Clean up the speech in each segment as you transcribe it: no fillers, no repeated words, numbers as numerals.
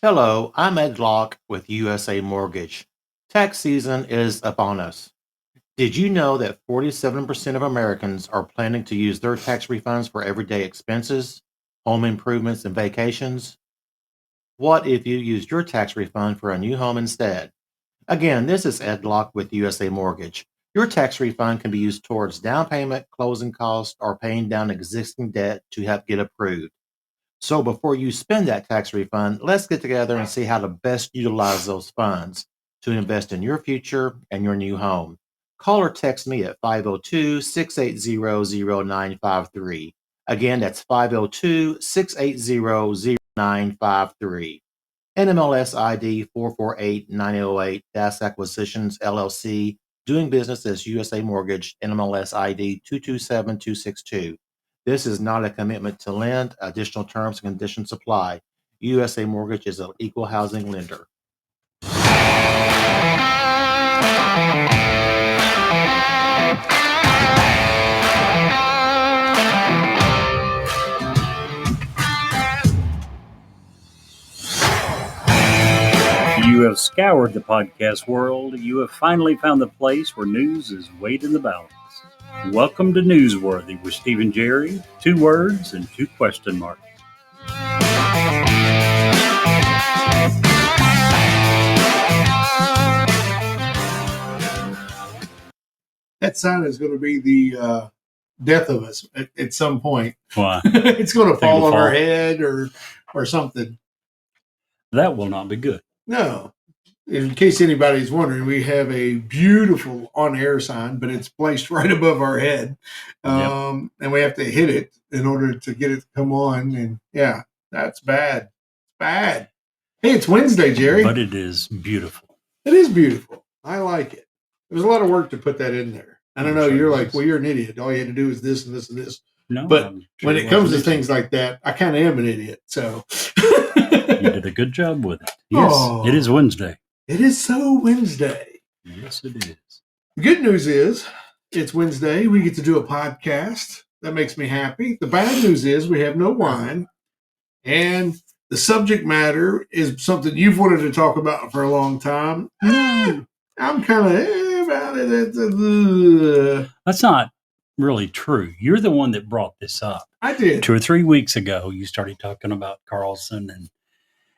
Hello, I'm Ed Locke with USA Mortgage. Tax season is upon us. Did you know that 47% of Americans are planning to use their tax refunds for everyday expenses, home improvements, and vacations? What if you used your tax refund for a new home instead? Again, this is Ed Locke with USA Mortgage. Your tax refund can be used towards down payment, closing costs, or paying down existing debt to help get approved. So before you spend that tax refund, let's get together and see how to best utilize those funds to invest in your future and your new home. Call or text me at 502-680-0953. Again, that's 502-680-0953. NMLS ID 448908, Das Acquisitions LLC, doing business as USA Mortgage, NMLS ID 227262. This is not a commitment to lend. Additional terms and conditions apply. USA Mortgage is an equal housing lender. You have scoured the podcast world. You have finally found the place where news is weighed in the balance. Welcome to Newsworthy with Steve and Jerry. 2 words and 2 question marks. That sign is going to be the death of us at some point. Why? It's going to fall on fall? our head or something. That will not be good. No. In case anybody's wondering, we have a beautiful on-air sign, but it's placed right above our head. And we have to hit it in order to get it to come on. And yeah, that's bad. Bad. Hey, it's Wednesday, Jerry. But it is beautiful. It is beautiful. I like it. There's a lot of work to put that in there. I don't know. You're like, well, you're an idiot. All you had to do is this and this and this. No, but when it comes to things like that, I kind of am an idiot. So you did a good job with it. Yes, It is Wednesday. It is so Wednesday. Yes, it is. The good news is it's Wednesday. We get to do a podcast. That makes me happy. The bad news is we have no wine. And the subject matter is something you've wanted to talk about for a long time. I'm kind of about it. That's not really true. You're the one that brought this up. I did. 2 or 3 weeks ago, you started talking about Carlson and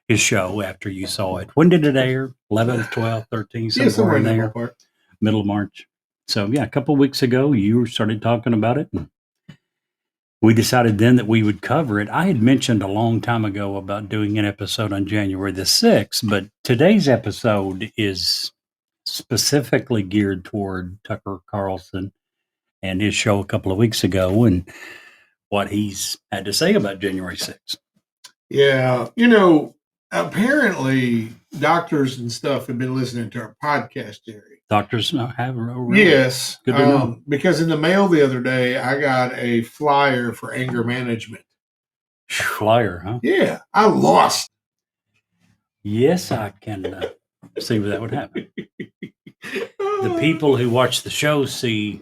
his show after you saw it. When did it air? 11th, 12th, 13th, somewhere in there. Middle of March. So, yeah, a couple of weeks ago, you started talking about it. And we decided then that we would cover it. I had mentioned a long time ago about doing an episode on January the 6th, but today's episode is specifically geared toward Tucker Carlson and his show a couple of weeks ago and what he's had to say about January 6th. Yeah. Apparently doctors and stuff have been listening to our podcast, Jerry. Doctors have? Really? Yes. Good to know. Because in the mail the other day, I got a flyer for anger management. Flyer, huh? Yeah. I lost. Yes, I can see where that would happen. The people who watch the show see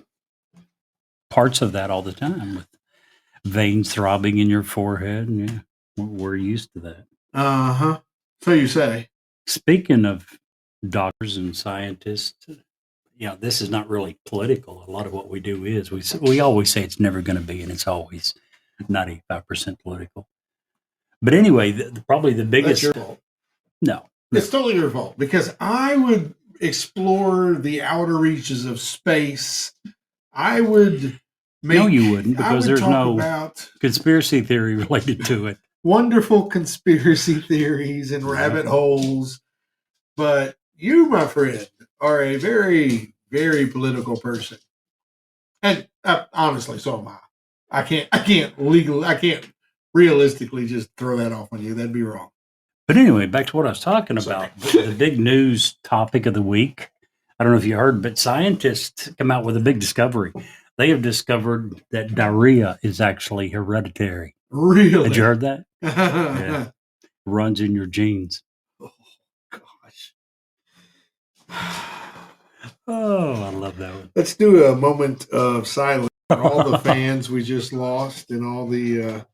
parts of that all the time with veins throbbing in your forehead. And yeah, we're used to that. Uh-huh. So you say. Speaking of doctors and scientists, this is not really political. A lot of what we do is. We always say it's never going to be, and it's always 95% political. But anyway, probably the biggest... That's your fault. No. It's totally your fault, because I would explore the outer reaches of space. I would make... No, you wouldn't, because there's no conspiracy theory related to it. Wonderful conspiracy theories and rabbit holes. But you, my friend, are a very, very political person. And honestly, so am I. I can't realistically just throw that off on you. That'd be wrong. But anyway, back to what I was talking about. The big news topic of the week. I don't know if you heard, but scientists come out with a big discovery. They have discovered that diarrhea is actually hereditary. Really? Had you heard that? Yeah. Runs in your genes. Oh, gosh. Oh, I love that one. Let's do a moment of silence for all the fans we just lost and all the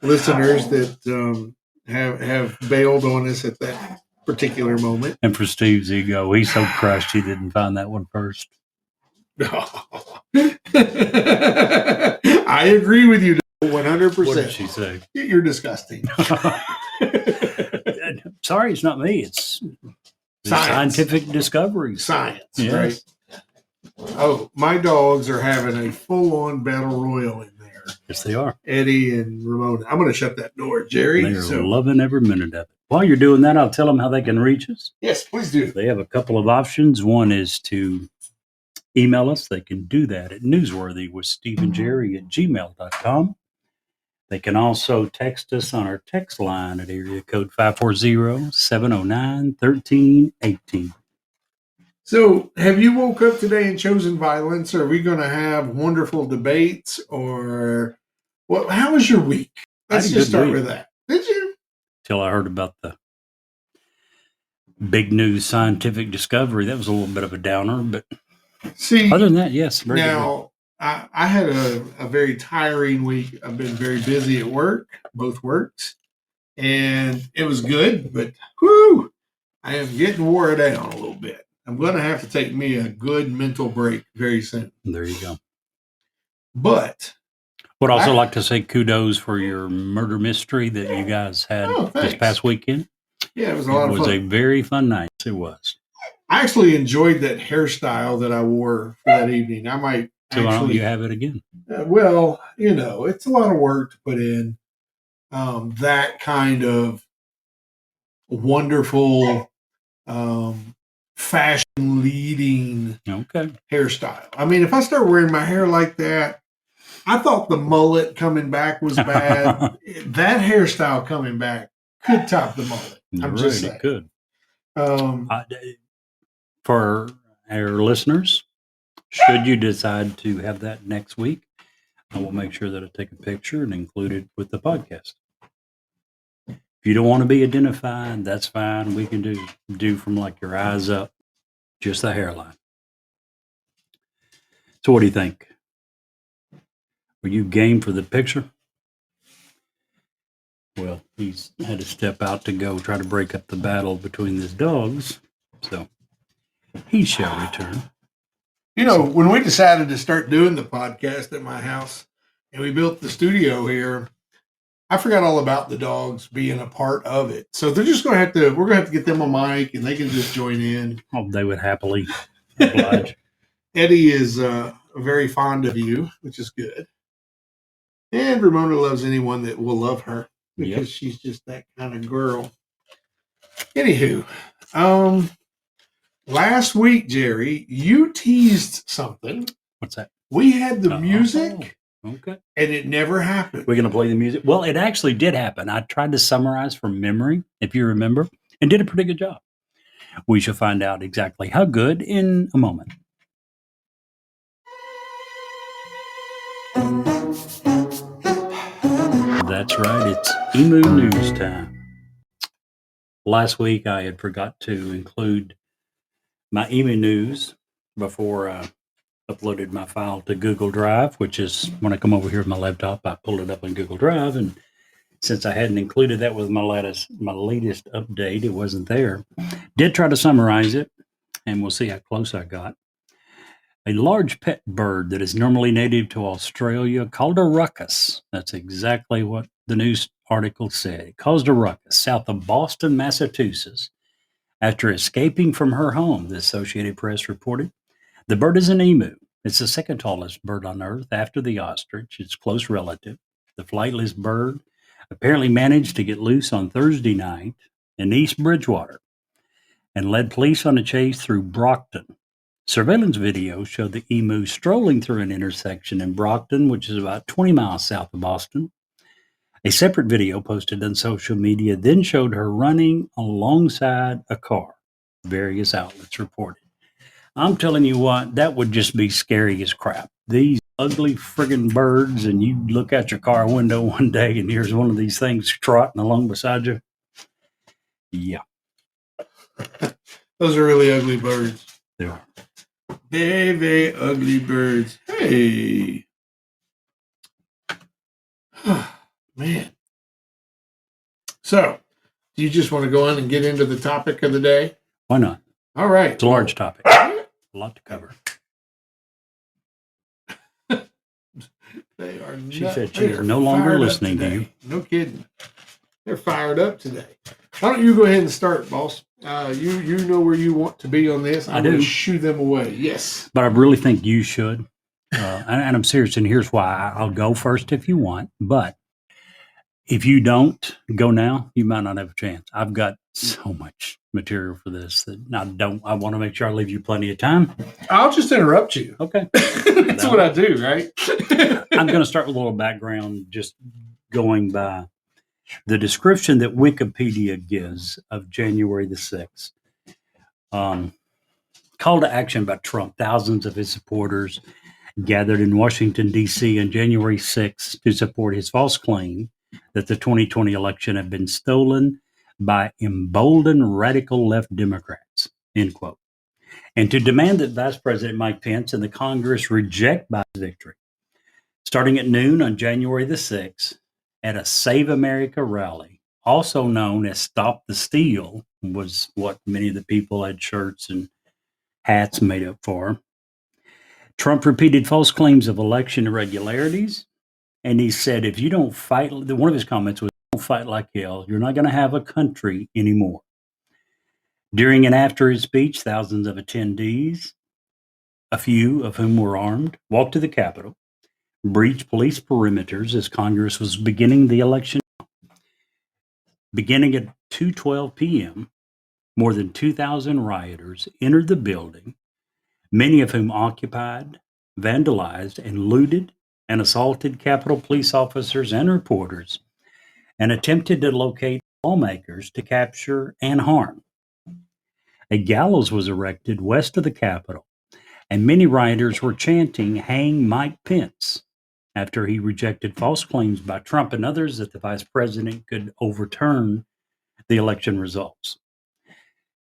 listeners that have bailed on us at that particular moment. And for Steve's ego, he's so crushed he didn't find that one first. I agree with you 100%. What did she say? You're disgusting. Sorry, it's not me. It's Science. scientific discoveries. Science, Yes. right? Oh, my dogs are having a full-on battle royal in there. Yes, they are. Eddie and Ramona. I'm going to shut that door, Jerry. They're loving every minute of it. While you're doing that, I'll tell them how they can reach us. Yes, please do. They have a couple of options. One is to email us. They can do that at newsworthywithsteveandjerry@gmail.com. They can also text us on our text line at area code 540-709-1318. So, have you woke up today and chosen violence? Or are we going to have wonderful debates? Or what? How was your week? Let's just start with that. Did you? Till I heard about the big news scientific discovery. That was a little bit of a downer, but see, other than that, yes. Very now, I had a very tiring week. I've been very busy at work, both works, and it was good, but whew, I am getting wore down a little bit. I'm going to have to take me a good mental break very soon. There you go. But would also like to say kudos for your murder mystery that you guys had this past weekend. Yeah, it was a lot of fun. It was a very fun night. It was. I actually enjoyed that hairstyle that I wore for that evening. I might So why don't you have it again? Well, you know, it's a lot of work to put in that kind of wonderful fashion leading hairstyle. I mean, if I start wearing my hair like that, I thought the mullet coming back was bad. That hairstyle coming back could top the mullet. I'm just saying. It could. For our listeners, should you decide to have that next week, I will make sure that I take a picture and include it with the podcast. If you don't want to be identified, that's fine. We can do from like your eyes up, just the hairline. So what do you think? Were you game for the picture? Well, he's had to step out to go try to break up the battle between his dogs. So he shall return. You know, when we decided to start doing the podcast at my house and we built the studio here, I forgot all about the dogs being a part of it. So they're just we're going to have to get them a mic and they can just join in. Oh, they would happily oblige. Eddie is very fond of you, which is good. And Ramona loves anyone that will love her because she's just that kind of girl. Anywho, last week, Jerry, you teased something. What's that? We had the music. Okay. And it never happened. We're going to play the music. Well, it actually did happen. I tried to summarize from memory, if you remember, and did a pretty good job. We shall find out exactly how good in a moment. That's right. It's Emu News time. Last week, I had forgot to include my Emu News before I uploaded my file to Google Drive, which is when I come over here with my laptop, I pull it up in Google Drive. And since I hadn't included that with my latest update, it wasn't there. Did try to summarize it, and we'll see how close I got. A large pet bird that is normally native to Australia called a ruckus. That's exactly what the news article said. It caused a ruckus south of Boston, Massachusetts, after escaping from her home, the Associated Press reported. The bird is an emu. It's the second tallest bird on Earth after the ostrich, its close relative. The flightless bird apparently managed to get loose on Thursday night in East Bridgewater and led police on a chase through Brockton. Surveillance video showed the emu strolling through an intersection in Brockton, which is about 20 miles south of Boston. A separate video posted on social media then showed her running alongside a car, various outlets reported. I'm telling you what, that would just be scary as crap. These ugly friggin' birds, and you look out your car window one day and here's one of these things trotting along beside you. Yeah. Those are really ugly birds. They are. Very, very ugly birds. Hey. Man. So, do you just want to go on and get into the topic of the day? Why not? All right. It's a large topic. A lot to cover. They are. She said she is no longer listening to you. No kidding. They're fired up today. Why don't you go ahead and start, boss? You know where you want to be on this. I do. Shoo them away. Yes. But I really think you should. And I'm serious, and here's why. I'll go first if you want. But if you don't go now, you might not have a chance. I've got so much material for this that I want to make sure I leave you plenty of time. I'll just interrupt you. Okay. That's what I do, right? I'm going to start with a little background, just going by the description that Wikipedia gives of January the 6th. Call to action by Trump. Thousands of his supporters gathered in Washington, D.C. on January 6th to support his false claim that the 2020 election had been stolen by emboldened radical left Democrats, end quote, and to demand that Vice President Mike Pence and the Congress reject Biden's victory. Starting at noon on January the 6th, at a Save America rally, also known as Stop the Steal, was what many of the people had shirts and hats made up for. Trump repeated false claims of election irregularities, and he said, if you don't fight, one of his comments was, don't fight like hell, you're not going to have a country anymore. During and after his speech, thousands of attendees, a few of whom were armed, walked to the Capitol, breached police perimeters as Congress was beginning the election. Beginning at 2:12 p.m., more than 2,000 rioters entered the building, many of whom occupied, vandalized, and looted and assaulted Capitol police officers and reporters, and attempted to locate lawmakers to capture and harm. A gallows was erected west of the Capitol, and many rioters were chanting, "Hang Mike Pence," after he rejected false claims by Trump and others that the vice president could overturn the election results.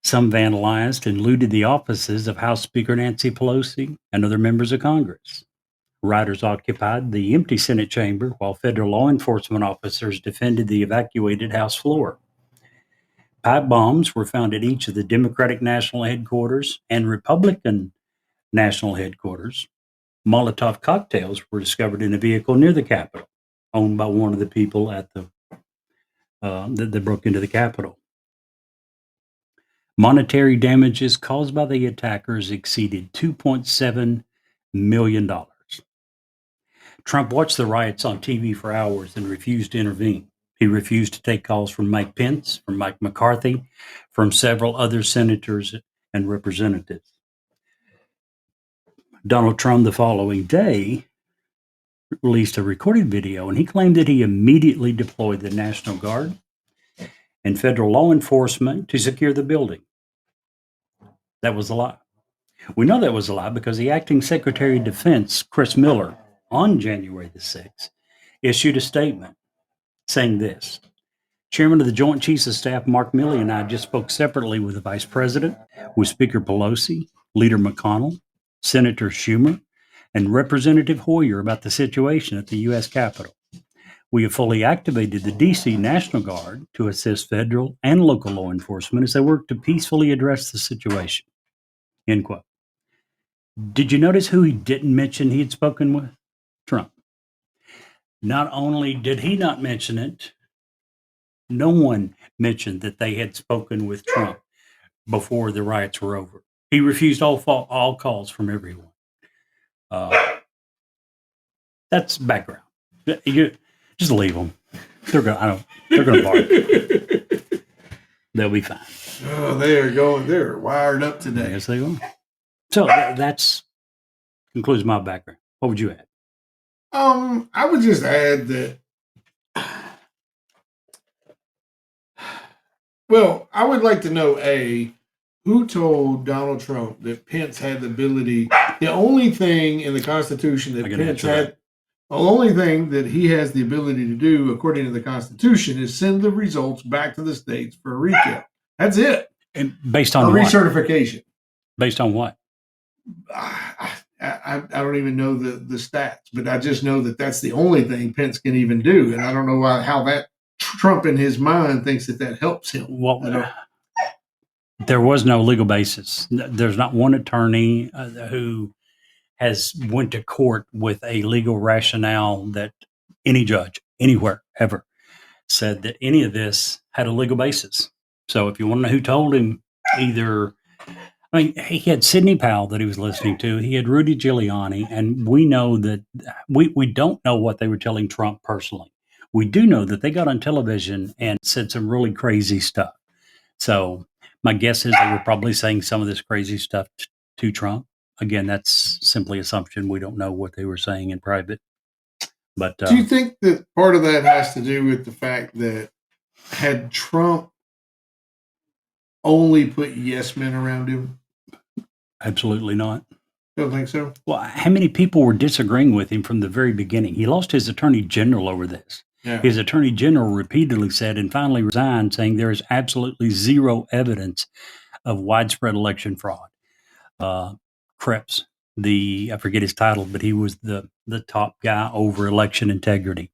Some vandalized and looted the offices of House Speaker Nancy Pelosi and other members of Congress. Rioters occupied the empty Senate chamber while federal law enforcement officers defended the evacuated House floor. Pipe bombs were found at each of the Democratic National Headquarters and Republican National Headquarters. Molotov cocktails were discovered in a vehicle near the Capitol, owned by one of the people at the that broke into the Capitol. Monetary damages caused by the attackers exceeded $2.7 million. Trump watched the riots on TV for hours and refused to intervene. He refused to take calls from Mike Pence, from Mike McCarthy, from several other senators and representatives. Donald Trump, the following day, released a recorded video, and he claimed that he immediately deployed the National Guard and federal law enforcement to secure the building. That was a lie. We know that was a lie because the acting Secretary of Defense, Chris Miller, on January the 6th, issued a statement saying this: Chairman of the Joint Chiefs of Staff, Mark Milley, and I just spoke separately with the Vice President, with Speaker Pelosi, Leader McConnell, Senator Schumer, and Representative Hoyer about the situation at the U.S. Capitol. We have fully activated the D.C. National Guard to assist federal and local law enforcement as they work to peacefully address the situation. End quote. Did you notice who he didn't mention he had spoken with? Trump. Not only did he not mention it, no one mentioned that they had spoken with Trump before the riots were over. He refused all calls from everyone. That's background. You just leave them. They're going to bark. They'll be fine. Oh, they're wired up today. Yes, they are. So that's concludes my background. What would you add? I would just add that, well, I would like to know, who told Donald Trump that Pence had the ability, the only thing in the Constitution that Pence had, the only thing that he has the ability to do, according to the Constitution, is send the results back to the states for a recount. That's it. And based on what? Recertification. Based on what? I don't even know the stats, but I just know that that's the only thing Pence can even do. And I don't know how that Trump in his mind thinks that helps him. Well, there was no legal basis. There's not one attorney who has went to court with a legal rationale that any judge anywhere ever said that any of this had a legal basis. So if you want to know who told him, he had Sidney Powell that he was listening to. He had Rudy Giuliani, and we know that we don't know what they were telling Trump personally. We do know that they got on television and said some really crazy stuff. So my guess is they were probably saying some of this crazy stuff to Trump. Again, that's simply assumption. We don't know what they were saying in private. But do you think that part of that has to do with the fact that had Trump only put yes men around him? Absolutely not. Don't think so? Well, how many people were disagreeing with him from the very beginning? He lost his attorney general over this. Yeah. His attorney general repeatedly said and finally resigned, saying there is absolutely zero evidence of widespread election fraud. Krebs, I forget his title, but he was the top guy over election integrity.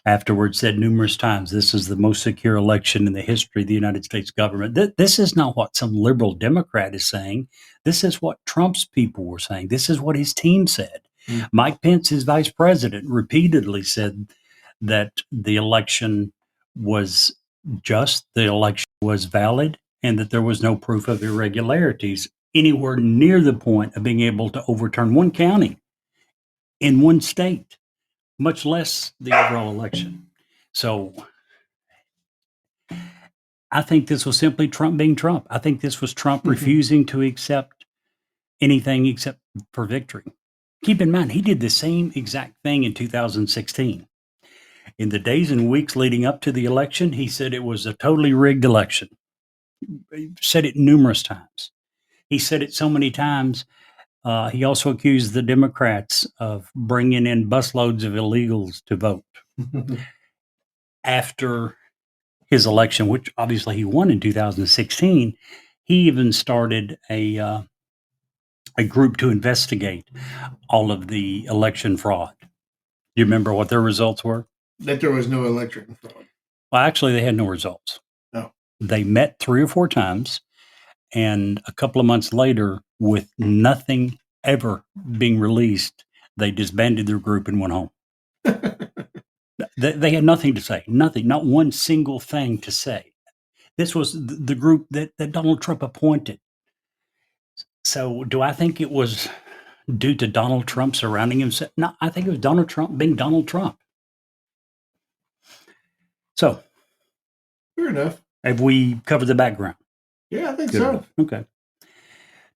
Afterwards said numerous times, this is the most secure election in the history of the United States government. This is not what some liberal Democrat is saying. This is what Trump's people were saying. This is what his team said. Mm-hmm. Mike Pence, his vice president, repeatedly said that the election was just, the election was valid, and that there was no proof of irregularities anywhere near the point of being able to overturn one county in one state, much less the overall election. So I think this was simply Trump being Trump. I think this was Trump refusing to accept anything except for victory. Keep in mind, he did the same exact thing in 2016. In the days and weeks leading up to the election, he said it was a totally rigged election. He said it numerous times. He said it so many times. He also accused the Democrats of bringing in busloads of illegals to vote. After his election, which obviously he won in 2016, he even started a group to investigate all of the election fraud. Do you remember what their results were? That there was no election fraud. Well, actually, they had no results. No. They met 3 or 4 times. And a couple of months later, with nothing ever being released, they disbanded their group and went home. They had nothing to say, nothing, not one single thing to say. This was the group that Donald Trump appointed. So do I think it was due to Donald Trump surrounding himself? No, I think it was Donald Trump being Donald Trump. So. Fair enough. Have we covered the background? Yeah, I think so. Okay.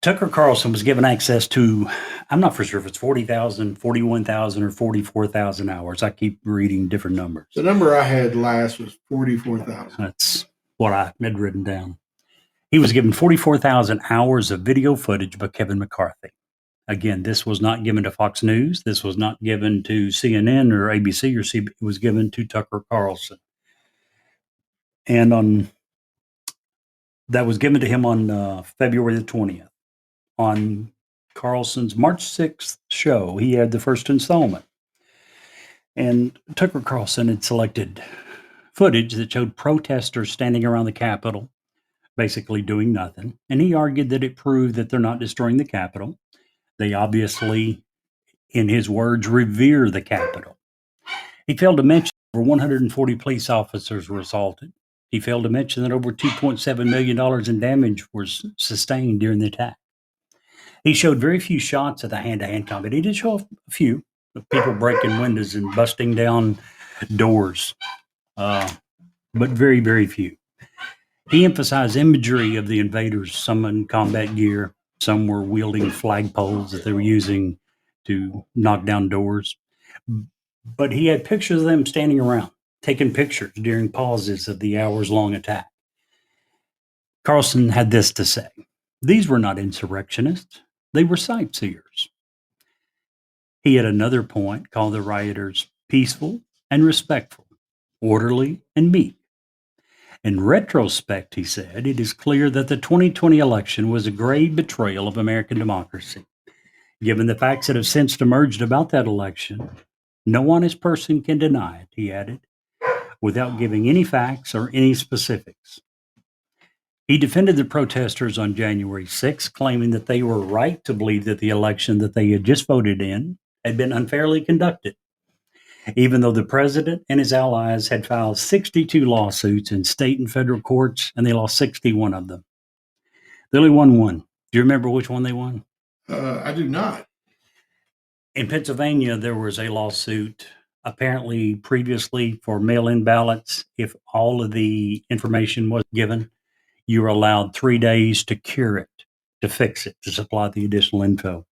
Tucker Carlson was given access to, I'm not for sure if it's 40,000, 41,000, or 44,000 hours. I keep reading different numbers. The number I had last was 44,000. That's what I had written down. He was given 44,000 hours of video footage by Kevin McCarthy. Again, this was not given to Fox News. This was not given to CNN or ABC or CBS. It was given to Tucker Carlson. And that was given to him on February the 20th. On Carlson's March 6th show, he had the first installment. And Tucker Carlson had selected footage that showed protesters standing around the Capitol, basically doing nothing. And he argued that it proved that they're not destroying the Capitol. They obviously, in his words, revere the Capitol. He failed to mention over 140 police officers were assaulted. He failed to mention that over $2.7 million in damage was sustained during the attack. He showed very few shots of the hand-to-hand combat. He did show a few of people breaking windows and busting down doors, but very, very few. He emphasized imagery of the invaders, some in combat gear, some were wielding flagpoles that they were using to knock down doors. But he had pictures of them standing around, taking pictures during pauses of the hours-long attack. Carlson had this to say: these were not insurrectionists. They were sightseers. He had another point, called the rioters peaceful and respectful, orderly and meek. In retrospect, he said, it is clear that the 2020 election was a grave betrayal of American democracy. Given the facts that have since emerged about that election, no honest person can deny it, he added. without giving any facts or any specifics. He defended the protesters on January 6, claiming that they were right to believe that the election that they had just voted in had been unfairly conducted, even though the president and his allies had filed 62 lawsuits in state and federal courts, and they lost 61 of them. They only won one. Do you remember which one they won? I do not. In Pennsylvania, there was a lawsuit apparently previously for mail-in ballots. If all of the information was given, you were allowed 3 days to cure it, to fix it, to supply the additional info.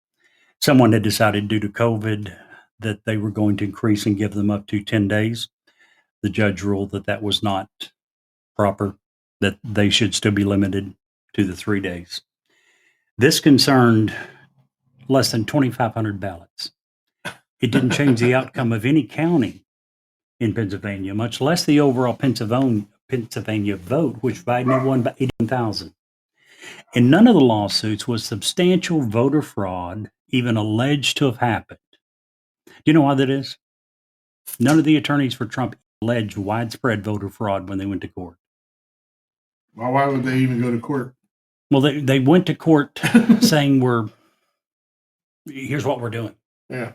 Someone had decided due to COVID that they were going to increase and give them up to 10 days. The judge ruled that that was not proper, that they should still be limited to the 3 days. This concerned less than 2,500 ballots. It didn't change the outcome of any county in Pennsylvania, much less the overall Pennsylvania vote, which Biden had won by 81,000. In none of the lawsuits was substantial voter fraud even alleged to have happened. Do you know why that is? None of the attorneys for Trump alleged widespread voter fraud when they went to court. Well, why would they even go to court? Well, they went to court saying here's what we're doing. Yeah.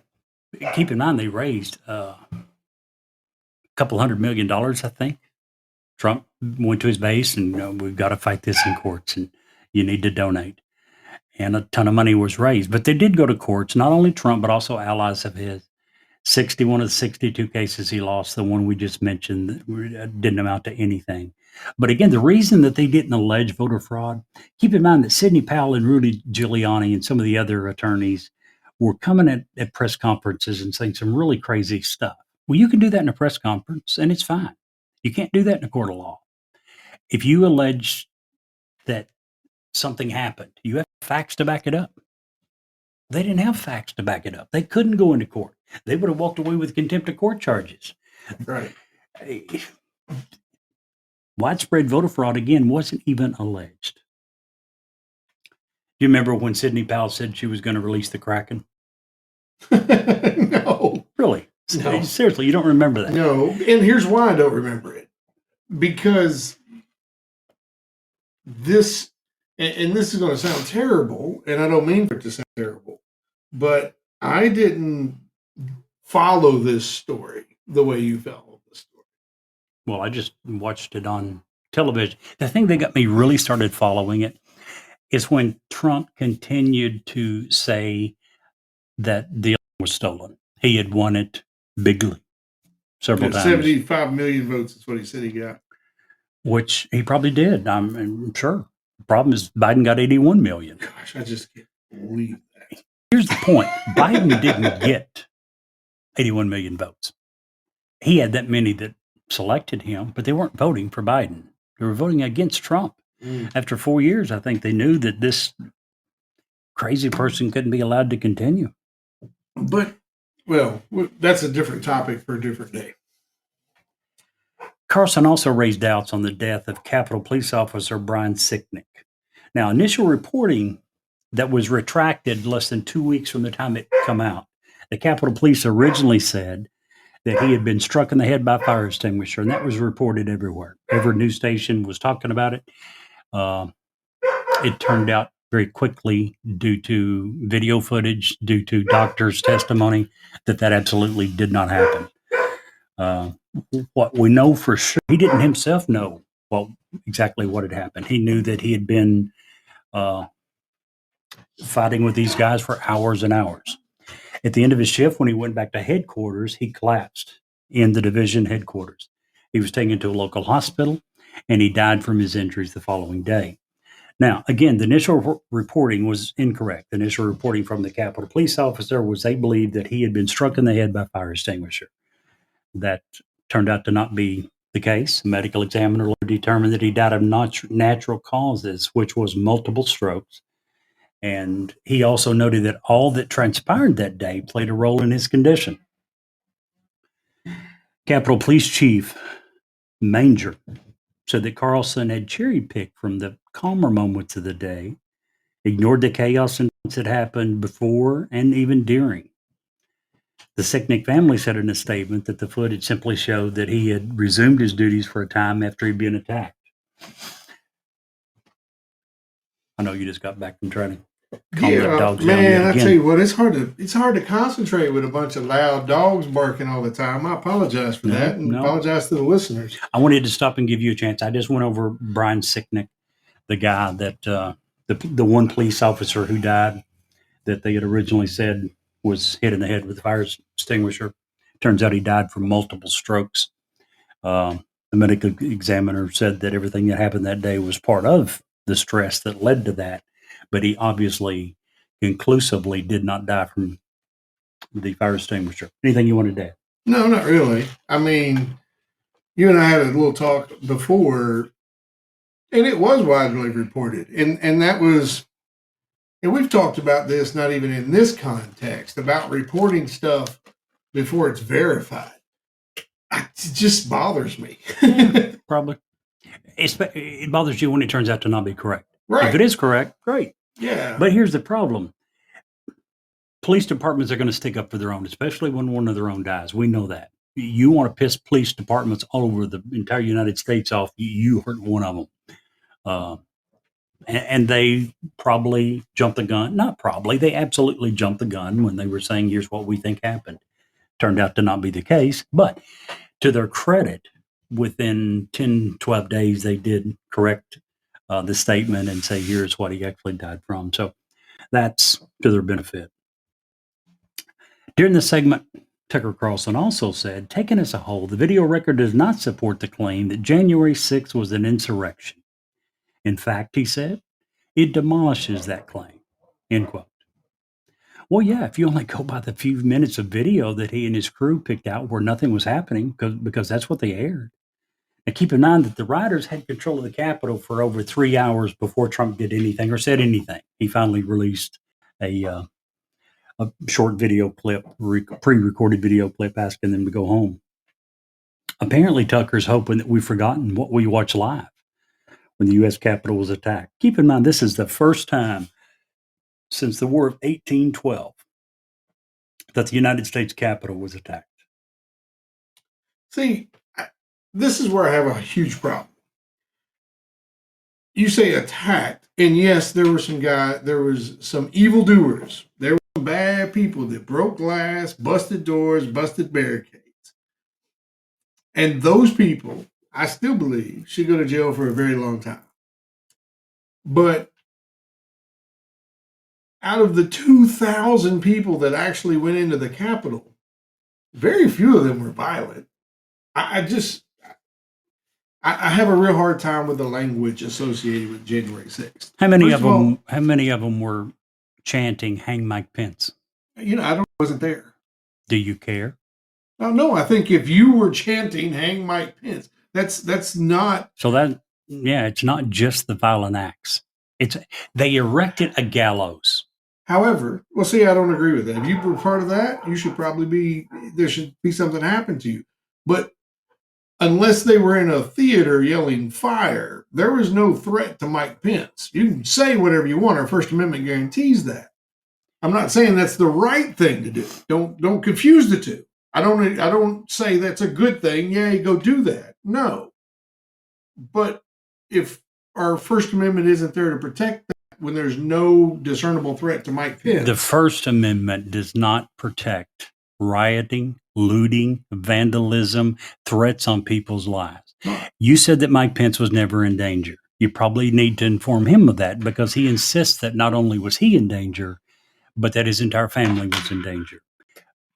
Keep in mind, they raised a couple $100 million, I think. Trump went to his base and we've got to fight this in courts and you need to donate. And a ton of money was raised. But they did go to courts, not only Trump, but also allies of his. 61 of the 62 cases he lost, the one we just mentioned, didn't amount to anything. But again, the reason that they didn't allege voter fraud, keep in mind that Sidney Powell and Rudy Giuliani and some of the other attorneys were coming at press conferences and saying some really crazy stuff. Well, you can do that in a press conference and it's fine. You can't do that in a court of law. If you allege that something happened, you have facts to back it up. They didn't have facts to back it up. They couldn't go into court. They would have walked away with contempt of court charges. Right. Widespread voter fraud, again, wasn't even alleged. Do you remember when Sidney Powell said she was going to release the Kraken? No. Really? No. Seriously, you don't remember that? No. And here's why I don't remember it. Because this, and this is going to sound terrible, and I don't mean for it to sound terrible, but I didn't follow this story the way you followed this story. Well, I just watched it on television. The thing that got me really started following it is when Trump continued to say that the election was stolen. He had won it bigly several times. 75 million votes is what he said he got. Which he probably did. I'm sure. The problem is Biden got 81 million. Gosh, I just can't believe that. Here's the point. Biden didn't get 81 million votes. He had that many that selected him, but they weren't voting for Biden. They were voting against Trump. After 4 years, I think they knew that this crazy person couldn't be allowed to continue. But, well, that's a different topic for a different day. Carlson also raised doubts on the death of Capitol Police Officer Brian Sicknick. Now, initial reporting that was retracted less than 2 weeks from the time it come out, the Capitol Police originally said that he had been struck in the head by a fire extinguisher, and that was reported everywhere. Every news station was talking about it. It turned out very quickly, due to video footage, due to doctors' testimony, that absolutely did not happen. What we know for sure, he didn't himself know exactly what had happened. He knew that he had been fighting with these guys for hours and hours. At the end of his shift, when he went back to headquarters, he collapsed in the division headquarters. He was taken to a local hospital, and he died from his injuries the following day. Now, again, the initial reporting was incorrect. The initial reporting from the Capitol Police officer was they believed that he had been struck in the head by a fire extinguisher. That turned out to not be the case. A medical examiner determined that he died of natural causes, which was multiple strokes. And he also noted that all that transpired that day played a role in his condition. Capitol Police Chief Manger said that Carlson had cherry-picked from the calmer moments of the day, ignored the chaos and that happened before and even during. The Sicknick family said in a statement that the footage simply showed that he had resumed his duties for a time after he'd been attacked. I know you just got back from training. Calm the dogs down man, yet I again. tell you what, it's hard to concentrate with a bunch of loud dogs barking all the time. I apologize for that, and apologize to the listeners. I wanted to stop and give you a chance. I just went over Brian Sicknick, the guy that the one police officer who died that they had originally said was hit in the head with a fire extinguisher. Turns out he died from multiple strokes. The medical examiner said that everything that happened that day was part of the stress that led to that, but he obviously conclusively did not die from the fire extinguisher. Anything you wanted to add? No, not really. I mean, you and I had a little talk before, and it was widely reported, and that was, and we've talked about this, not even in this context, about reporting stuff before it's verified. It just bothers me. Probably. It bothers you when it turns out to not be correct. Right. If it is correct, great. Yeah. But here's the problem. Police departments are going to stick up for their own, especially when one of their own dies. We know that. You want to piss police departments all over the entire United States off, you hurt one of them. And they probably jumped the gun. Not probably. They absolutely jumped the gun when they were saying, here's what we think happened. Turned out to not be the case. But to their credit, within 10, 12 days, they did correct the statement and say, here's what he actually died from. So that's to their benefit. During the segment, Tucker Carlson also said, taken as a whole, the video record does not support the claim that January 6th was an insurrection. In fact, he said, it demolishes that claim, end quote. Well, yeah, if you only go by the few minutes of video that he and his crew picked out where nothing was happening, because that's what they aired. Now, keep in mind that the rioters had control of the Capitol for over 3 hours before Trump did anything or said anything. He finally released a short video clip, pre-recorded video clip, asking them to go home. Apparently, Tucker's hoping that we've forgotten what we watched live when the U.S. Capitol was attacked. Keep in mind, this is the first time since the War of 1812 that the United States Capitol was attacked. See, this is where I have a huge problem. You say attacked, and yes, there was some evildoers. There were some bad people that broke glass, busted doors, busted barricades. And those people, I still believe, should go to jail for a very long time. But out of the 2,000 people that actually went into the Capitol, very few of them were violent. I have a real hard time with the language associated with January 6th. How many of them were chanting "Hang Mike Pence"? I wasn't there. Do you care? Oh, no, I think if you were chanting "Hang Mike Pence," that's not. So it's not just the violent acts. They erected a gallows. However, well, see, I don't agree with that. If you were part of that, there should be something happen to you. But unless they were in a theater yelling fire, there was no threat to Mike Pence. You can say whatever you want. Our First Amendment guarantees that. I'm not saying that's the right thing to do. Don't confuse the two. I don't say that's a good thing. Yeah, go do that. No. But if our First Amendment isn't there to protect that when there's no discernible threat to Mike Pence. The First Amendment does not protect rioting, looting, vandalism, threats on people's lives. You said that Mike Pence was never in danger. You probably need to inform him of that because he insists that not only was he in danger, but that his entire family was in danger.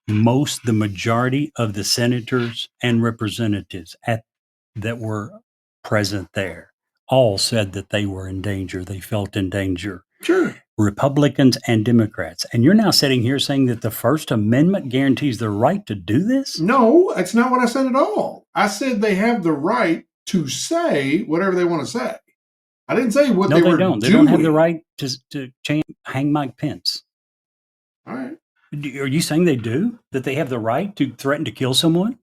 The majority of the senators and representatives that were present there all said that they were in danger. They felt in danger. Sure. Republicans and Democrats. And you're now sitting here saying that the First Amendment guarantees the right to do this? No, that's not what I said at all. I said they have the right to say whatever they want to say. I didn't say what they were doing. No, they don't. They don't have the right to hang Mike Pence. All right. Are you saying they do? That they have the right to threaten to kill someone?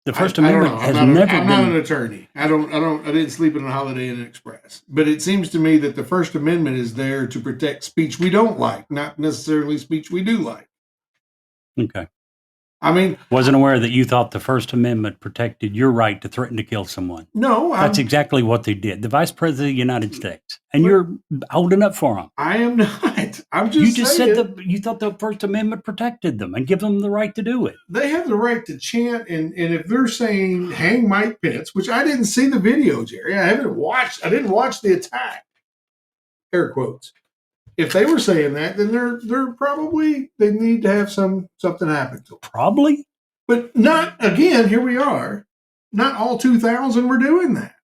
The First Amendment has never been. I'm not an attorney. I didn't sleep in a Holiday Inn Express. But it seems to me that the First Amendment is there to protect speech we don't like, not necessarily speech we do like. Okay. I mean, wasn't aware that you thought the First Amendment protected your right to threaten to kill someone. No, that's exactly what they did. The Vice President of the United States, and you're holding up for them. I am not. I'm just. You just said you thought the First Amendment protected them and give them the right to do it. They have the right to chant, and if they're saying "Hang Mike Pence," which I didn't see the video, Jerry. I didn't watch the attack. Air quotes. If they were saying that, then they're probably they need to have something happen to them. Probably, but not again. Here we are. Not all 2,000 were doing that.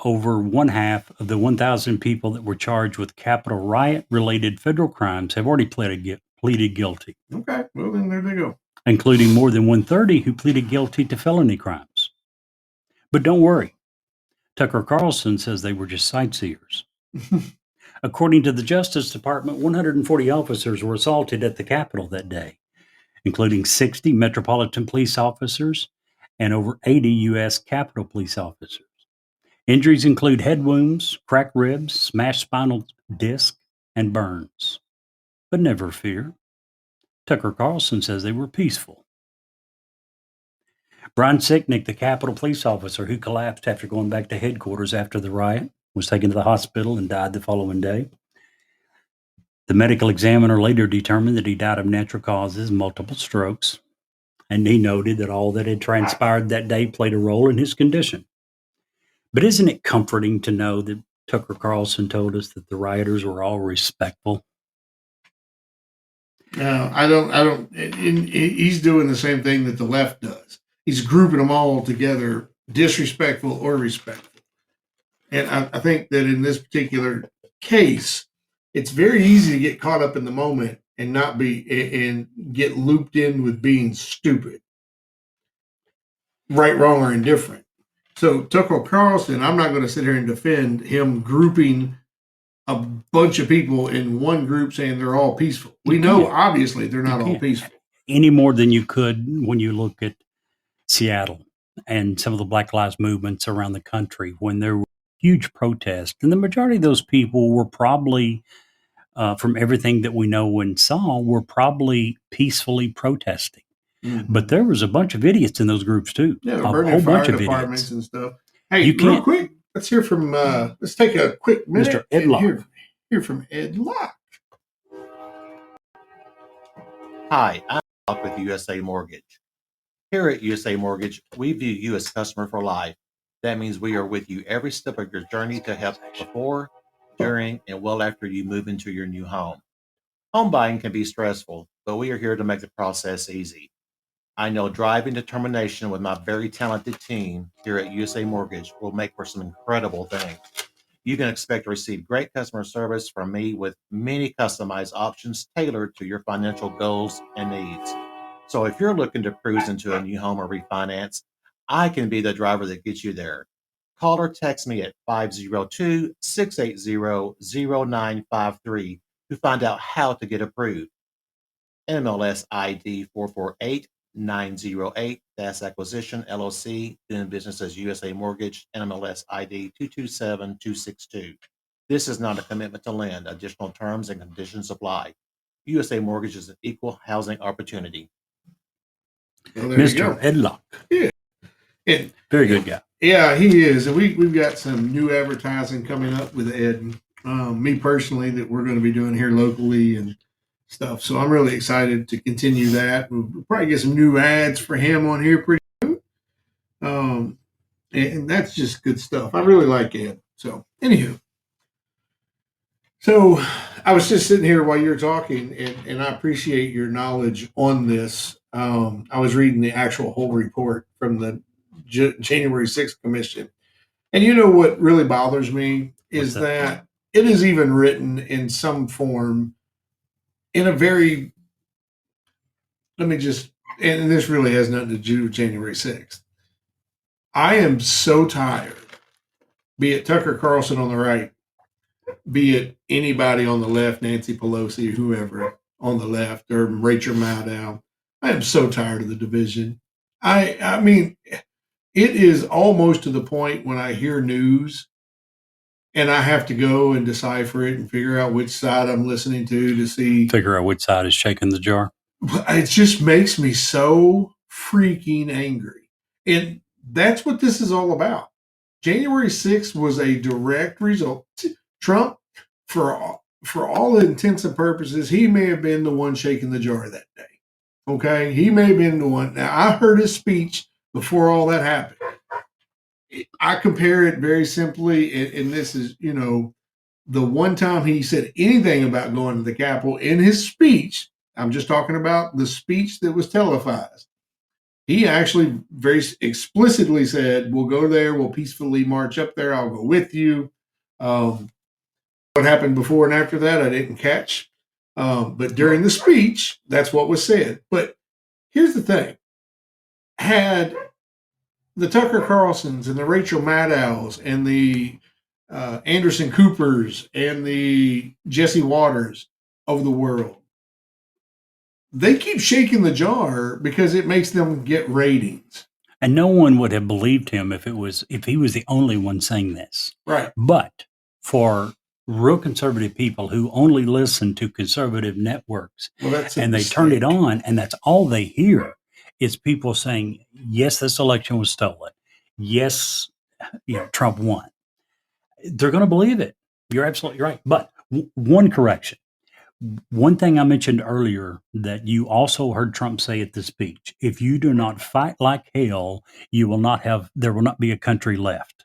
Over one half of the 1,000 people that were charged with Capitol riot-related federal crimes have already pleaded guilty. Okay, well then there they go. Including more than 130 who pleaded guilty to felony crimes. But don't worry, Tucker Carlson says they were just sightseers. According to the Justice Department, 140 officers were assaulted at the Capitol that day, including 60 Metropolitan Police officers and over 80 U.S. Capitol Police officers. Injuries include head wounds, cracked ribs, smashed spinal disc, and burns. But never fear. Tucker Carlson says they were peaceful. Brian Sicknick, the Capitol Police officer who collapsed after going back to headquarters after the riot, was taken to the hospital and died the following day. The medical examiner later determined that he died of natural causes, multiple strokes, and he noted that all that had transpired that day played a role in his condition. But isn't it comforting to know that Tucker Carlson told us that the rioters were all respectful? No, I don't. He's doing the same thing that the left does. He's grouping them all together, disrespectful or respectful. And I think that in this particular case, it's very easy to get caught up in the moment and not be and get looped in with being stupid, right, wrong, or indifferent. So Tucker Carlson, I'm not going to sit here and defend him grouping a bunch of people in one group saying they're all peaceful. We know obviously they're not all peaceful. Any more than you could when you look at Seattle and some of the Black Lives movements around the country when there were huge protests. And the majority of those people were probably, from everything that we know and saw, were probably peacefully protesting. Mm-hmm. But there was a bunch of idiots in those groups too. Yeah, a whole bunch of departments and stuff. Hey, real quick, let's hear from. Let's take a quick minute. Mr. Ed Locke. Hear from Ed Locke. Hi, I'm Locke with USA Mortgage. Here at USA Mortgage, we view you as customer for life. That means we are with you every step of your journey to help before, during, and well after you move into your new home. Home buying can be stressful, but we are here to make the process easy. I know drive and determination with my very talented team here at USA Mortgage will make for some incredible things. You can expect to receive great customer service from me with many customized options tailored to your financial goals and needs. So if you're looking to cruise into a new home or refinance, I can be the driver that gets you there. Call or text me at 502-680-0953 to find out how to get approved. NMLS ID 448908, that's Acquisition LLC, doing business as USA Mortgage, NMLS ID 227262. This is not a commitment to lend. Additional terms and conditions apply. USA Mortgage is an equal housing opportunity. Well, Mr. Ed Locke. Yeah. Very good guy. Yeah, he is. And we've got some new advertising coming up with Ed. Me personally, that we're going to be doing here locally and stuff. So I'm really excited to continue that. We'll probably get some new ads for him on here pretty soon. And that's just good stuff. I really like Ed. So anywho. So I was just sitting here while you're talking, and I appreciate your knowledge on this. I was reading the actual whole report from the January 6th commission. And you know what really bothers me is that it is even written in some form in a very, and this really has nothing to do with January 6th. I am so tired, be it Tucker Carlson on the right, be it anybody on the left, Nancy Pelosi, or whoever on the left, or Rachel Maddow. I am so tired of the division. I mean, it is almost to the point when I hear news and I have to go and decipher it and figure out which side I'm listening to see. Figure out which side is shaking the jar. It just makes me so freaking angry. And that's what this is all about. January 6th was a direct result. Trump, for all intents and purposes, he may have been the one shaking the jar that day. Okay? He may have been the one. Now, I heard his speech before all that happened. I compare it very simply, and this is, the one time he said anything about going to the Capitol in his speech. I'm just talking about the speech that was televised. He actually very explicitly said, we'll go there, we'll peacefully march up there, I'll go with you. What happened before and after that, I didn't catch. But during the speech, that's what was said. But here's the thing. Had the Tucker Carlsons and the Rachel Maddows and the Anderson Coopers and the Jesse Waters of the world, they keep shaking the jar because it makes them get ratings. And no one would have believed him if he was the only one saying this. Right. But for real conservative people who only listen to conservative networks, and they turn it on, and that's all they hear is people saying, yes, this election was stolen. Yes, Trump won. They're going to believe it. You're absolutely right. But one correction. One thing I mentioned earlier that you also heard Trump say at the speech: if you do not fight like hell, there will not be a country left.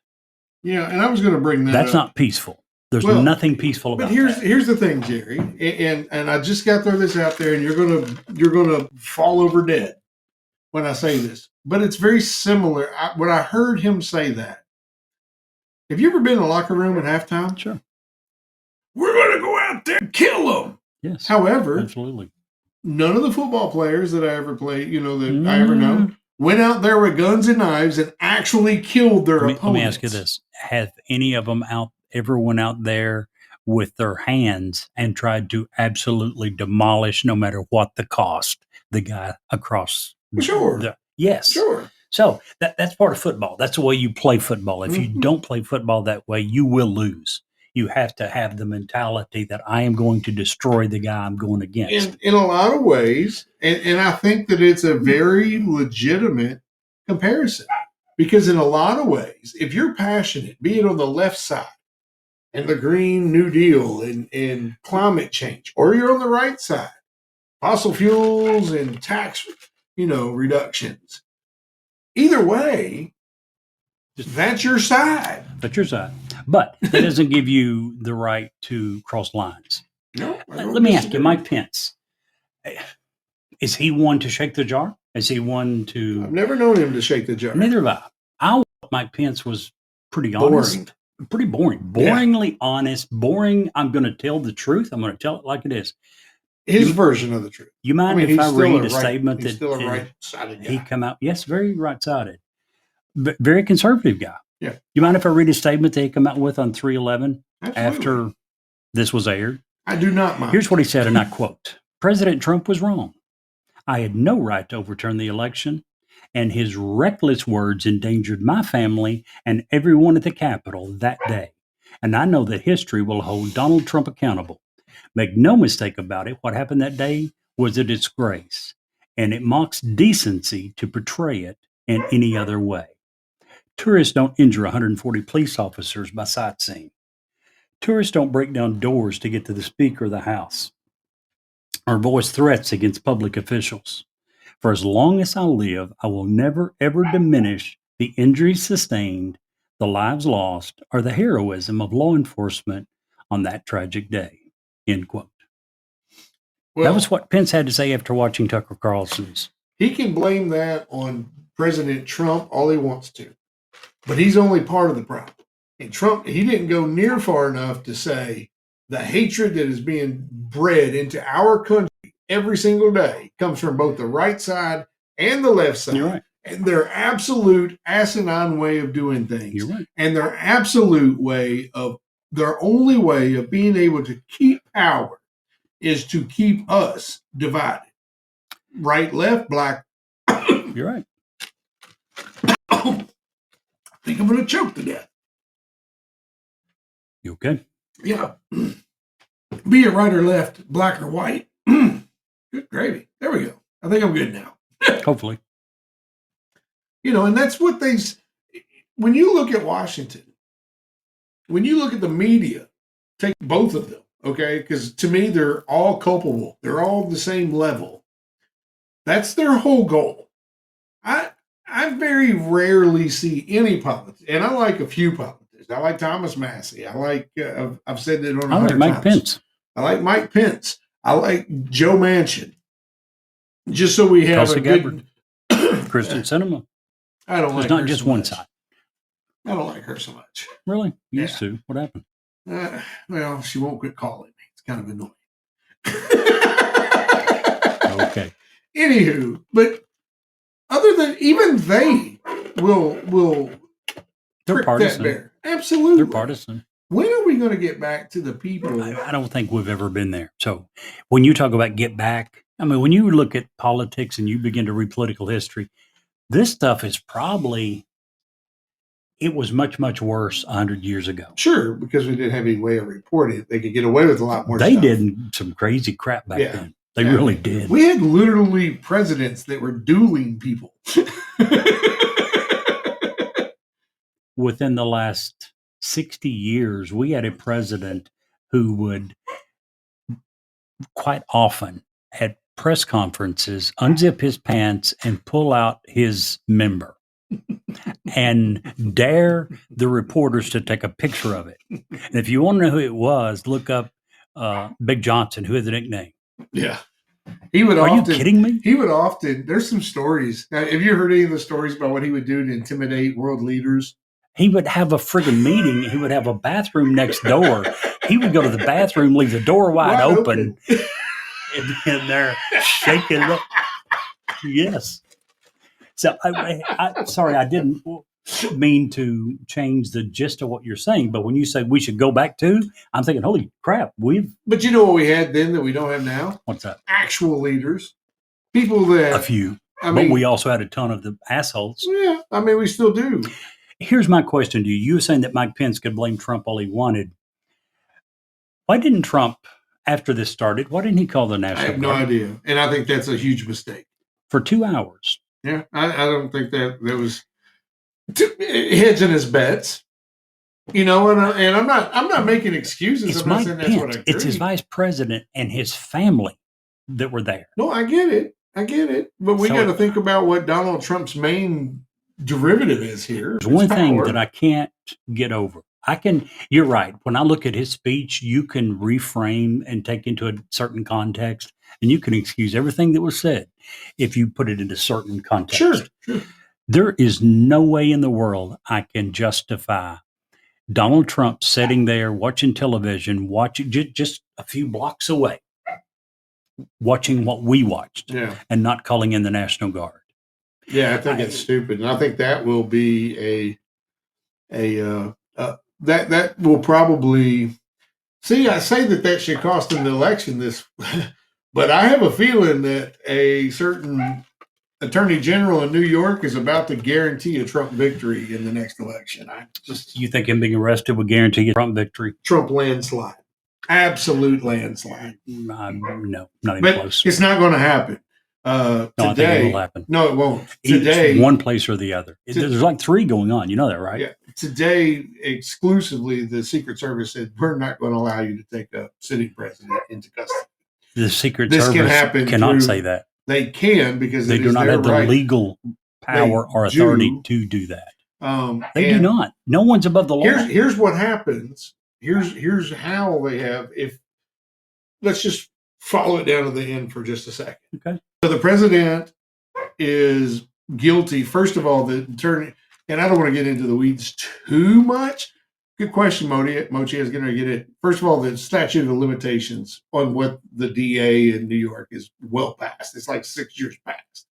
Yeah, and I was going to bring that That's up. Not peaceful. There's nothing peaceful about that. But here's the thing, Jerry, and I just got to throw this out there, and you're gonna fall over dead when I say this, but it's very similar. When I heard him say that, have you ever been in a locker room at halftime? Sure. We're going to go out there and kill them. Yes. However, absolutely. None of the football players that I ever played, I ever know, went out there with guns and knives and actually killed their opponents. Let me ask you this. Have any of them ever went out there with their hands and tried to absolutely demolish, no matter what the cost, the guy across? Sure. Yes. Sure. So that's part of football. That's the way you play football. If you don't play football that way, you will lose. You have to have the mentality that I am going to destroy the guy I'm going against. In a lot of ways, and I think that it's a very legitimate comparison, because in a lot of ways, if you're passionate, be it on the left side and the Green New Deal and climate change, or you're on the right side, fossil fuels and tax, reductions, either way, that's your side. That's your side. But that doesn't give you the right to cross lines. No. Let me ask you, Mike Pence, is he one to shake the jar? Is he one to... I've never known him to shake the jar. Neither have I. I thought Mike Pence was pretty honest. Pretty boring. Boringly honest. Boring. I'm going to tell the truth. I'm going to tell it like it is. His version of the truth. You mind if I read a statement that still a right-sided guy. He come out? Yes, very right-sided. Very conservative guy. Yeah. You mind if I read a statement that he came out with on 3/11 after this was aired? I do not mind. Here's what he said, and I quote: President Trump was wrong. I had no right to overturn the election, and his reckless words endangered my family and everyone at the Capitol that day. And I know that history will hold Donald Trump accountable. Make no mistake about it, what happened that day was a disgrace, and it mocks decency to portray it in any other way. Tourists don't injure 140 police officers by sightseeing. Tourists don't break down doors to get to the Speaker of the House or voice threats against public officials. For as long as I live, I will never, ever diminish the injuries sustained, the lives lost, or the heroism of law enforcement on that tragic day. End quote. Well, that was what Pence had to say after watching Tucker Carlson's. He can blame that on President Trump all he wants to, but he's only part of the problem. And Trump, he didn't go near far enough to say the hatred that is being bred into our country every single day comes from both the right side and the left side. You're right. And their absolute asinine way of doing things. You're right. And their only way of being able to keep power is to keep us divided. Right, left, black. You're right. I think I'm going to choke to death. You okay? Yeah. Be it right or left, black or white. Good gravy. There we go. I think I'm good now. Hopefully. And that's what when you look at Washington, when you look at the media, take both of them, okay? Because to me, they're all culpable. They're all the same level. That's their whole goal. I very rarely see any politics, and I like a few politicians. I like Thomas Massey. I like, I've said that on 100 I like Mike times. Pence. I like Mike Pence. I like Joe Manchin. Just so we have Tulsi a good... Kristen Sinema. I don't like It's not her just so one much. side. I don't like her so much. Really? You used Yeah. to. What happened? Well, she won't quit calling me. It's kind of annoying. Okay. Anywho, but other than even they will They're prick partisan. that bear. Absolutely. They're partisan. When are we going to get back to the people? I don't think we've ever been there. So when you talk about get back, I mean, when you look at politics and you begin to read political history, this stuff is probably, it was much, much worse 100 years ago. Sure, because we didn't have any way of reporting it. They could get away with a lot more They stuff. did some crazy crap back then. They really did. We had literally presidents that were dueling people. Within the last 60 years, we had a president who would quite often at press conferences unzip his pants and pull out his member and dare the reporters to take a picture of it. And if you want to know who it was, look up Big Johnson, who had the nickname. Yeah. He would Are often... you kidding me? He would often... There's some stories. Now, have you heard any of the stories about what he would do to intimidate world leaders? He would have a friggin' meeting. He would have a bathroom next door. He would go to the bathroom, leave the door wide open. And they're shaking it up. Yes. So, sorry, I didn't mean to change the gist of what you're saying, but when you say we should go back to, I'm thinking, holy crap, But you know what we had then that we don't have now? What's that? Actual leaders. People that... A few. I mean, but we also had a ton of the assholes. Yeah, I mean, we still do. Here's my question to you. You were saying that Mike Pence could blame Trump all he wanted. Why didn't Trump, after this started, why didn't he call the National I have Guard? no idea. And I think that's a huge mistake. For 2 hours. Yeah, I don't think that was hedging his bets. And I'm not making excuses. It's I'm not Mike saying that's what I Pence. agree. It's his vice president and his family that were there. No, I get it. But we got to think about what Donald Trump's main derivative is here. There's one thing that I can't get over. You're right. When I look at his speech, you can reframe and take into a certain context, and you can excuse everything that was said if you put it into certain context. Sure. There is no way in the world I can justify Donald Trump sitting there watching television, watching just a few blocks away, watching what we watched, and not calling in the National Guard. Yeah, I think it's stupid, and I think that will be that will probably... See, I say that should cost him the election but I have a feeling that a certain attorney general in New York is about to guarantee a Trump victory in the next election. You think him being arrested would guarantee a Trump victory? Trump landslide. Absolute landslide. No, not even close. It's not going to happen. No, I think it will happen. No, it won't. Today, one place or the other. There's like 3 going on. You know that, right? Yeah. Today, exclusively, the Secret Service said, we're not going to allow you to take a sitting president into custody. The Secret Service cannot say that. They can, because they do not have the legal power or authority to do that. They do not. No one's above the law. Here's what happens. Here's how they have. Let's just follow it down to the end for just a second. Okay. So the president is guilty. First of all, the attorney, and I don't want to get into the weeds too much. Good question, Mochi. Mochi is going to get it. First of all, the statute of limitations on what the DA in New York is well past. It's like 6 years past.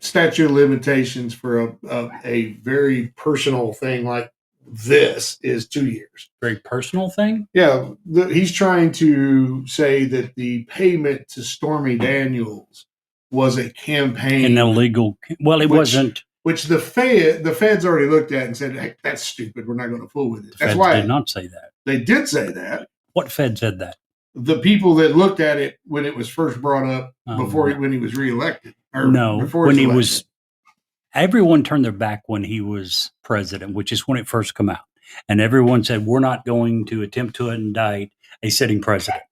Statute of limitations for a very personal thing like this is 2 years. Very personal thing? Yeah. He's trying to say that the payment to Stormy Daniels was a campaign. An illegal. Well, it wasn't. which the Feds already looked at and said, hey, that's stupid. We're not going to fool with it. That's Feds why did not say that. They did say that. What Fed said that? The people that looked at it when it was first brought up when he was reelected. Everyone turned their back when he was president, which is when it first came out. And everyone said, we're not going to attempt to indict a sitting president.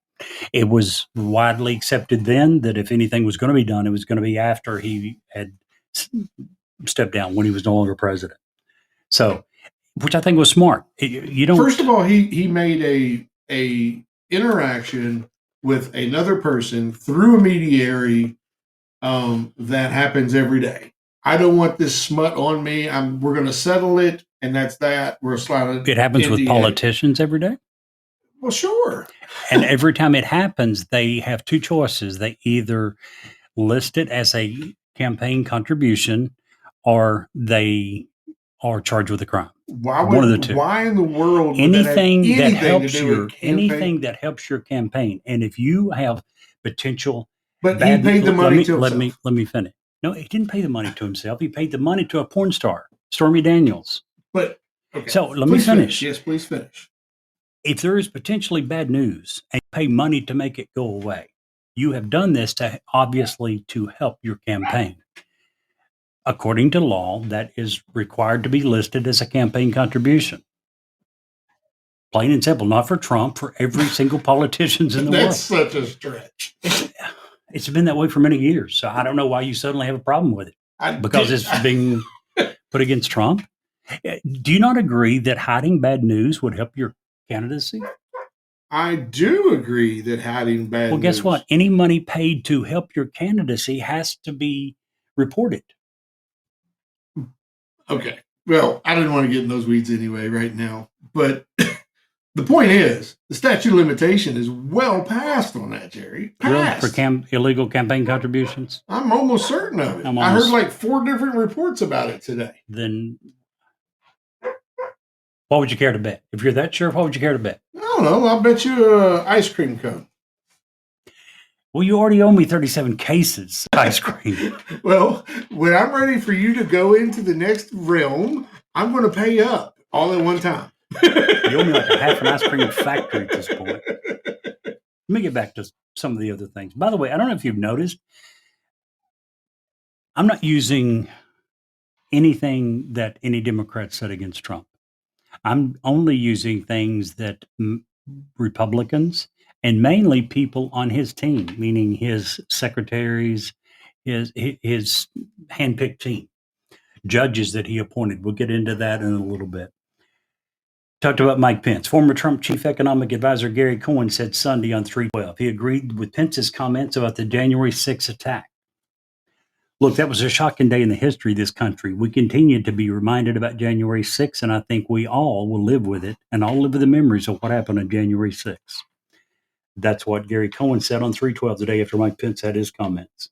It was widely accepted then that if anything was going to be done, it was going to be after he had stepped down, when he was no longer president. So, which I think was smart. First of all, he made a interaction with another person through a mediary that happens every day. I don't want this smut on me. We're going to settle it, and that's that. We're sliding. It happens with politicians every day. Well, sure. And every time it happens, they have two choices. They either list it as a campaign contribution, or they are charged with a crime. One of the two. Why in the world anything that helps your campaign, and if you have potential, but he paid the money to himself. Let me finish. No, he didn't pay the money to himself. He paid the money to a porn star, Stormy Daniels. But okay. So let me finish. Yes, please finish. If there is potentially bad news and you pay money to make it go away, you have done this to help your campaign. According to law, that is required to be listed as a campaign contribution. Plain and simple, not for Trump, for every single politician in the world. That's such a stretch. It's been that way for many years. So I don't know why you suddenly have a problem with it. Because it's being put against Trump. Do you not agree that hiding bad news would help your candidacy? I do agree that hiding bad news. Well, guess what? Any money paid to help your candidacy has to be reported. Okay. Well, I didn't want to get in those weeds anyway right now. But the point is, the statute of limitation is well past on that, Jerry. Past. Really? For illegal campaign contributions? I'm almost certain of it. I heard like 4 different reports about it today. Then what would you care to bet? If you're that sure, what would you care to bet? I don't know. I'll bet you an ice cream cone. Well, you already owe me 37 cases of ice cream. Well, when I'm ready for you to go into the next realm, I'm going to pay up all at one time. You owe me like a half an ice cream factory at this point. Let me get back to some of the other things. By the way, I don't know if you've noticed, I'm not using anything that any Democrat said against Trump. I'm only using things that Republicans and mainly people on his team, meaning his secretaries, his handpicked team, judges that he appointed. We'll get into that in a little bit. Talked about Mike Pence. Former Trump chief economic advisor Gary Cohen said Sunday on 312 he agreed with Pence's comments about the January 6th attack. Look, that was a shocking day in the history of this country. We continue to be reminded about January 6th, and I think we all will live with it, and all live with the memories of what happened on January 6th. That's what Gary Cohen said on 312 the day after Mike Pence had his comments.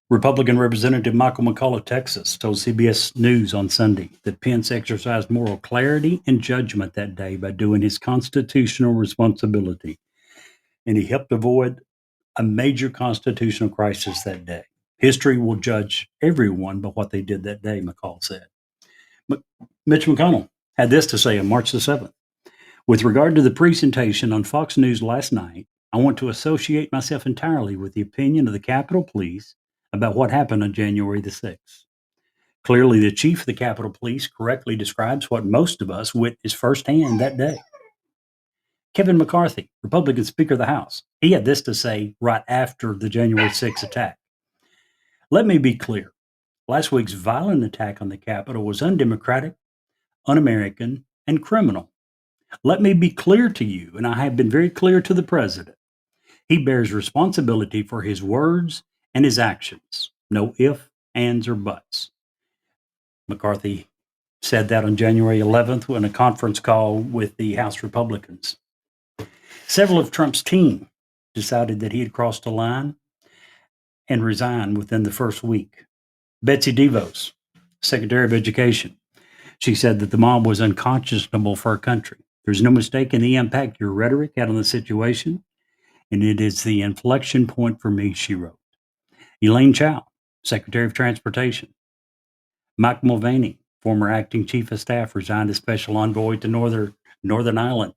Republican Representative Michael McCall of Texas told CBS News on Sunday that Pence exercised moral clarity and judgment that day by doing his constitutional responsibility, and he helped avoid a major constitutional crisis that day. History will judge everyone by what they did that day, McCall said. Mitch McConnell had this to say on March the 7th. With regard to the presentation on Fox News last night, I want to associate myself entirely with the opinion of the Capitol Police about what happened on January the 6th. Clearly, the chief of the Capitol Police correctly describes what most of us witnessed firsthand that day. Kevin McCarthy, Republican Speaker of the House, he had this to say right after the January 6th attack. Let me be clear. Last week's violent attack on the Capitol was undemocratic, un-American, and criminal. Let me be clear to you, and I have been very clear to the president. He bears responsibility for his words and his actions. No ifs, ands, or buts. McCarthy said that on January 11th in a conference call with the House Republicans. Several of Trump's team decided that he had crossed a line and resigned within the first week. Betsy DeVos, Secretary of Education, she said that the mob was unconscionable for our country. There's no mistake in the impact your rhetoric had on the situation, and it is the inflection point for me, she wrote. Elaine Chao, Secretary of Transportation, Mike Mulvaney, former acting chief of staff, resigned as special envoy to Northern Ireland,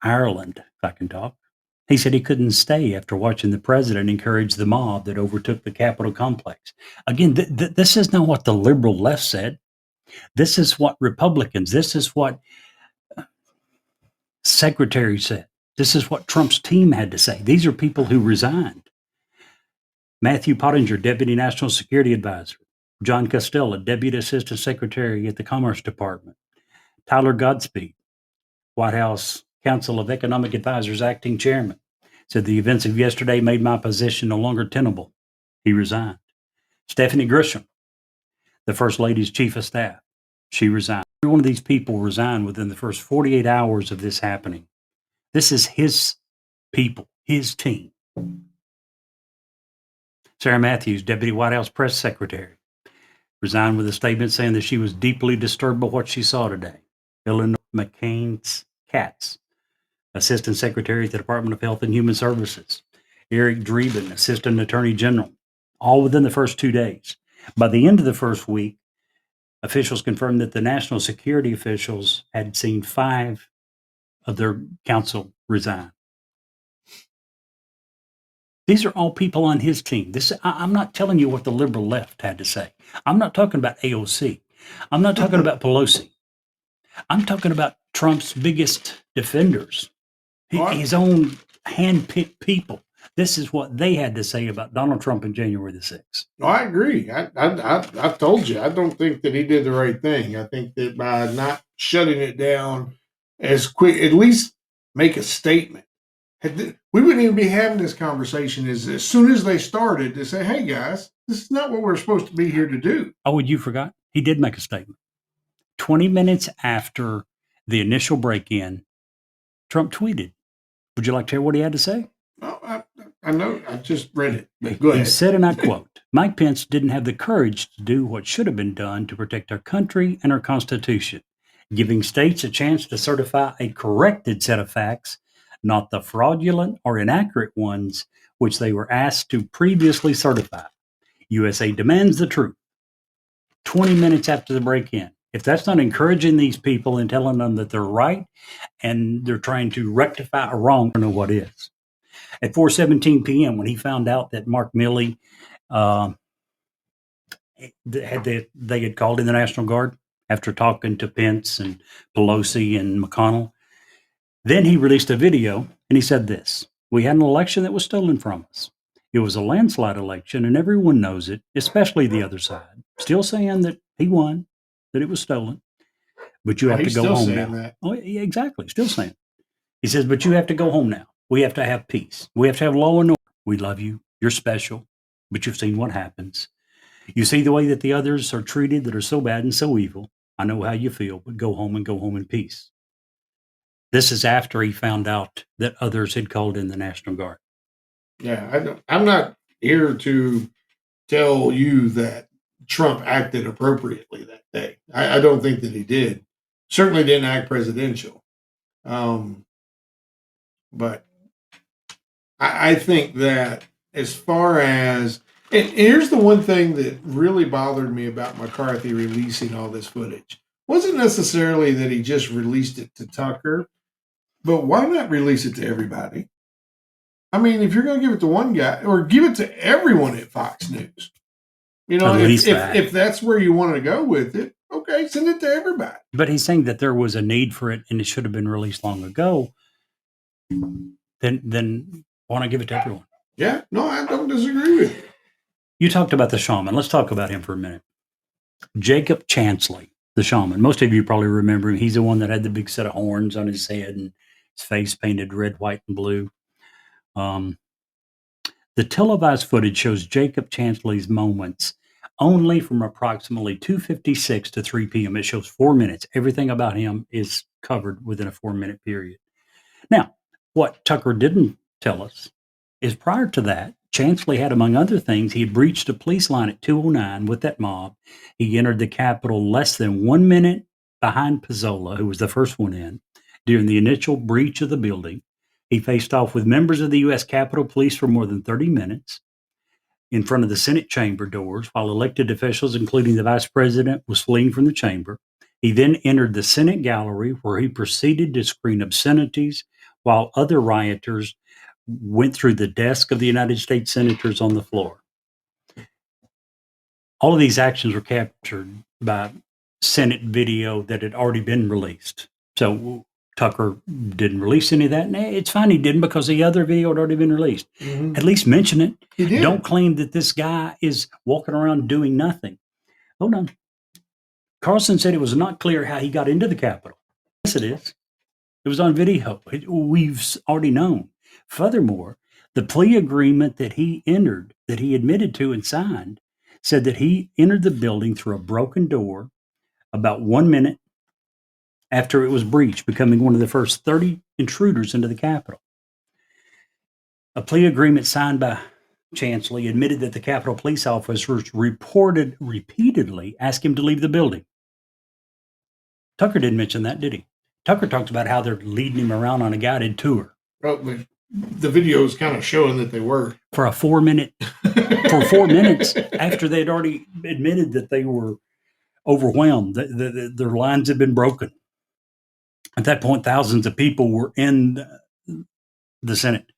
if I can talk. He said he couldn't stay after watching the president encourage the mob that overtook the Capitol complex. Again, this is not what the liberal left said. This is what Republicans, this is what Secretary said. This is what Trump's team had to say. These are people who resigned. Matthew Pottinger, Deputy National Security Advisor. John Costello, Deputy Assistant Secretary at the Commerce Department. Tyler Godspeed, White House Council of Economic Advisors Acting Chairman, said the events of yesterday made my position no longer tenable. He resigned. Stephanie Grisham, the First Lady's Chief of Staff, she resigned. Every one of these people resigned within the first 48 hours of this happening. This is his people, his team. Sarah Matthews, Deputy White House Press Secretary, resigned with a statement saying that she was deeply disturbed by what she saw today. Illinois McCain's Katz, Assistant Secretary at the Department of Health and Human Services. Eric Dreeben, Assistant Attorney General, all within the first 2 days. By the end of the first week, officials confirmed that the national security officials had seen 5 of their council resign. These are all people on his team. I'm not telling you what the liberal left had to say. I'm not talking about AOC. I'm not talking about Pelosi. I'm talking about Trump's biggest defenders, his own hand-picked people. This is what they had to say about Donald Trump on January the 6th. No, I agree. I've told you, I don't think that he did the right thing. I think that by not shutting it down as quick, at least make a statement. We wouldn't even be having this conversation as soon as they started to say, hey, guys, this is not what we're supposed to be here to do. Oh, and you forgot? He did make a statement. 20 minutes after the initial break-in, Trump tweeted. Would you like to hear what he had to say? Oh, I know. I just read it. But go ahead. He said, and I quote, Mike Pence didn't have the courage to do what should have been done to protect our country and our Constitution, giving states a chance to certify a corrected set of facts, not the fraudulent or inaccurate ones which they were asked to previously certify. USA demands the truth. 20 minutes after the break-in. If that's not encouraging these people and telling them that they're right and they're trying to rectify a wrong, I don't know what is. At 4:17 p.m., when he found out that Mark Milley they had called in the National Guard after talking to Pence and Pelosi and McConnell, then he released a video and he said this: we had an election that was stolen from us. It was a landslide election and everyone knows it, especially the other side. Still saying that he won, that it was stolen. But you have to go home now. That. Oh, yeah, exactly. Still saying. He says, but you have to go home now. We have to have peace. We have to have law and order. We love you. You're special. But you've seen what happens. You see the way that the others are treated that are so bad and so evil. I know how you feel, but go home and go home in peace. This is after he found out that others had called in the National Guard. Yeah, I'm not here to tell you that Trump acted appropriately that day. I don't think that he did. Certainly didn't act presidential. But I think that as far as, and here's the one thing that really bothered me about McCarthy releasing all this footage. Wasn't necessarily that he just released it to Tucker, but why not release it to everybody? I mean, if you're going to give it to one guy, or give it to everyone at Fox News, you know, if that's where you want to go with it, okay, send it to everybody. But he's saying that there was a need for it and it should have been released long ago. Then why not give it to everyone? Yeah, no, I don't disagree with you. You talked about the shaman. Let's talk about him for a minute. Jacob Chansley, the shaman. Most of you probably remember him. He's the one that had the big set of horns on his head and his face painted red, white, and blue. The televised footage shows Jacob Chansley's moments only from approximately 2:56 to 3 p.m. It shows 4 minutes. Everything about him is covered within a 4-minute period. Now, what Tucker didn't tell us is prior to that, Chansley had, among other things, he had breached a police line at 2:09 with that mob. He entered the Capitol less than 1 minute behind Pizzola, who was the first one in, during the initial breach of the building. He faced off with members of the U.S. Capitol Police for more than 30 minutes. in front of the Senate chamber doors while elected officials, including the vice president, was fleeing from the chamber. He then entered the Senate gallery where he proceeded to scream obscenities while other rioters went through the desk of the United States senators on the floor. All of these actions were captured by Senate video that had already been released. So Tucker didn't release any of that. And it's fine he didn't, because the other video had already been released. Mm-hmm. At least mention it. He did. Don't claim that this guy is walking around doing nothing. Hold on. Carlson said it was not clear how he got into the Capitol. Yes, it is. It was on video. We've already known. Furthermore, the plea agreement that he entered, that he admitted to and signed, said that he entered the building through a broken door about 1 minute after it was breached, becoming one of the first 30 intruders into the Capitol. A plea agreement signed by Chansley admitted that the Capitol police officers repeatedly asked him to leave the building. Tucker didn't mention that, did he? Tucker talked about how they're leading him around on a guided tour. Oh, the video is kind of showing that they were. For 4 minutes after they'd already admitted that they were overwhelmed, their lines had been broken. At that point, thousands of people were in the Senate.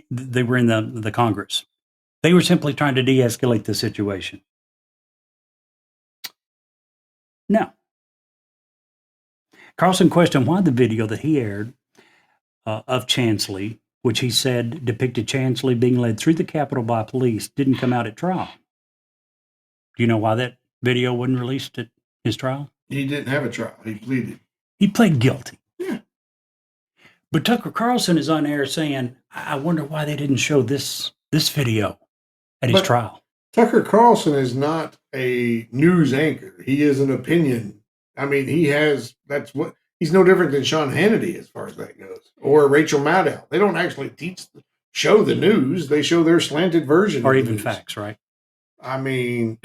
They were in the Congress. They were simply trying to de-escalate the situation. Now, Carlson questioned why the video that he aired of Chansley, which he said depicted Chansley being led through the Capitol by police, didn't come out at trial. Do you know why that video wasn't released at his trial? He didn't have a trial. He pleaded. He pled guilty. Yeah. But Tucker Carlson is on air saying, I wonder why they didn't show this video at his trial. Tucker Carlson is not a news anchor. He is an opinion. I mean, he's no different than Sean Hannity as far as that goes, or Rachel Maddow. They don't actually show the news. They show their slanted version. Or even facts, right? I mean,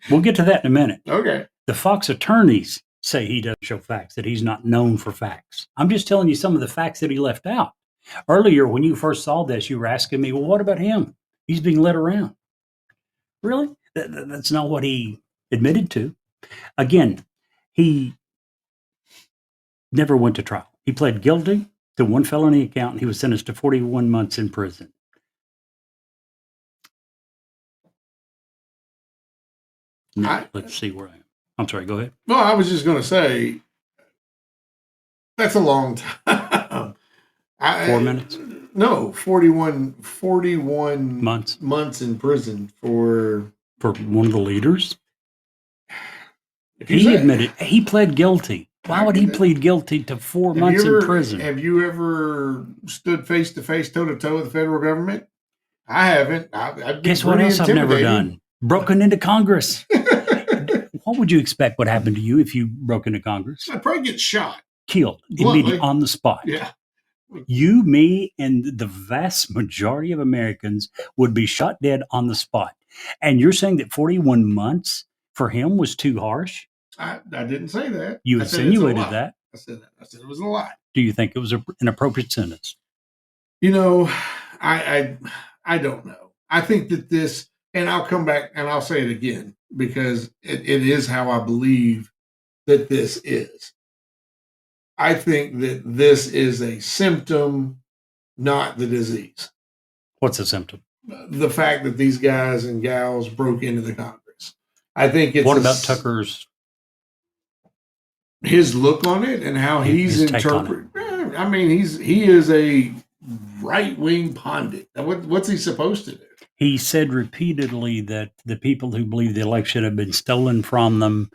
we'll get to that in a minute. Okay. The Fox attorneys say he doesn't show facts, that he's not known for facts. I'm just telling you some of the facts that he left out. Earlier, when you first saw this, you were asking me, well, what about him? He's being led around. Really? That's not what he admitted to. Again, he never went to trial. He pled guilty to one felony count, and he was sentenced to 41 months in prison. Now, let's see where I am. I'm sorry, go ahead. Well, I was just going to say, that's a long time. 4 minutes? No, 41 months in prison for one of the leaders. He admitted, he pled guilty. Why would he plead guilty to 4 months in prison? Have you ever stood face to face, toe to toe with the federal government? I haven't. Guess what else I've never done? Broken into Congress. What would you expect would happen to you if you broke into Congress? I'd probably get shot. Killed immediately on the spot. Yeah. You, me, and the vast majority of Americans would be shot dead on the spot. And you're saying that 41 months for him was too harsh? I didn't say that. You insinuated that. I said that. I said it was a lie. Do you think it was an appropriate sentence? You know, I don't know. I think that this, and I'll come back and I'll say it again, because it is how I believe that this is. I think that this is a symptom, not the disease. What's a symptom? The fact that these guys and gals broke into the Congress. I think it's. What about Tucker's? His look on it and how he's interpreted. I mean, he is a right-wing pundit. What's he supposed to do? He said repeatedly that the people who believe the election had been stolen from them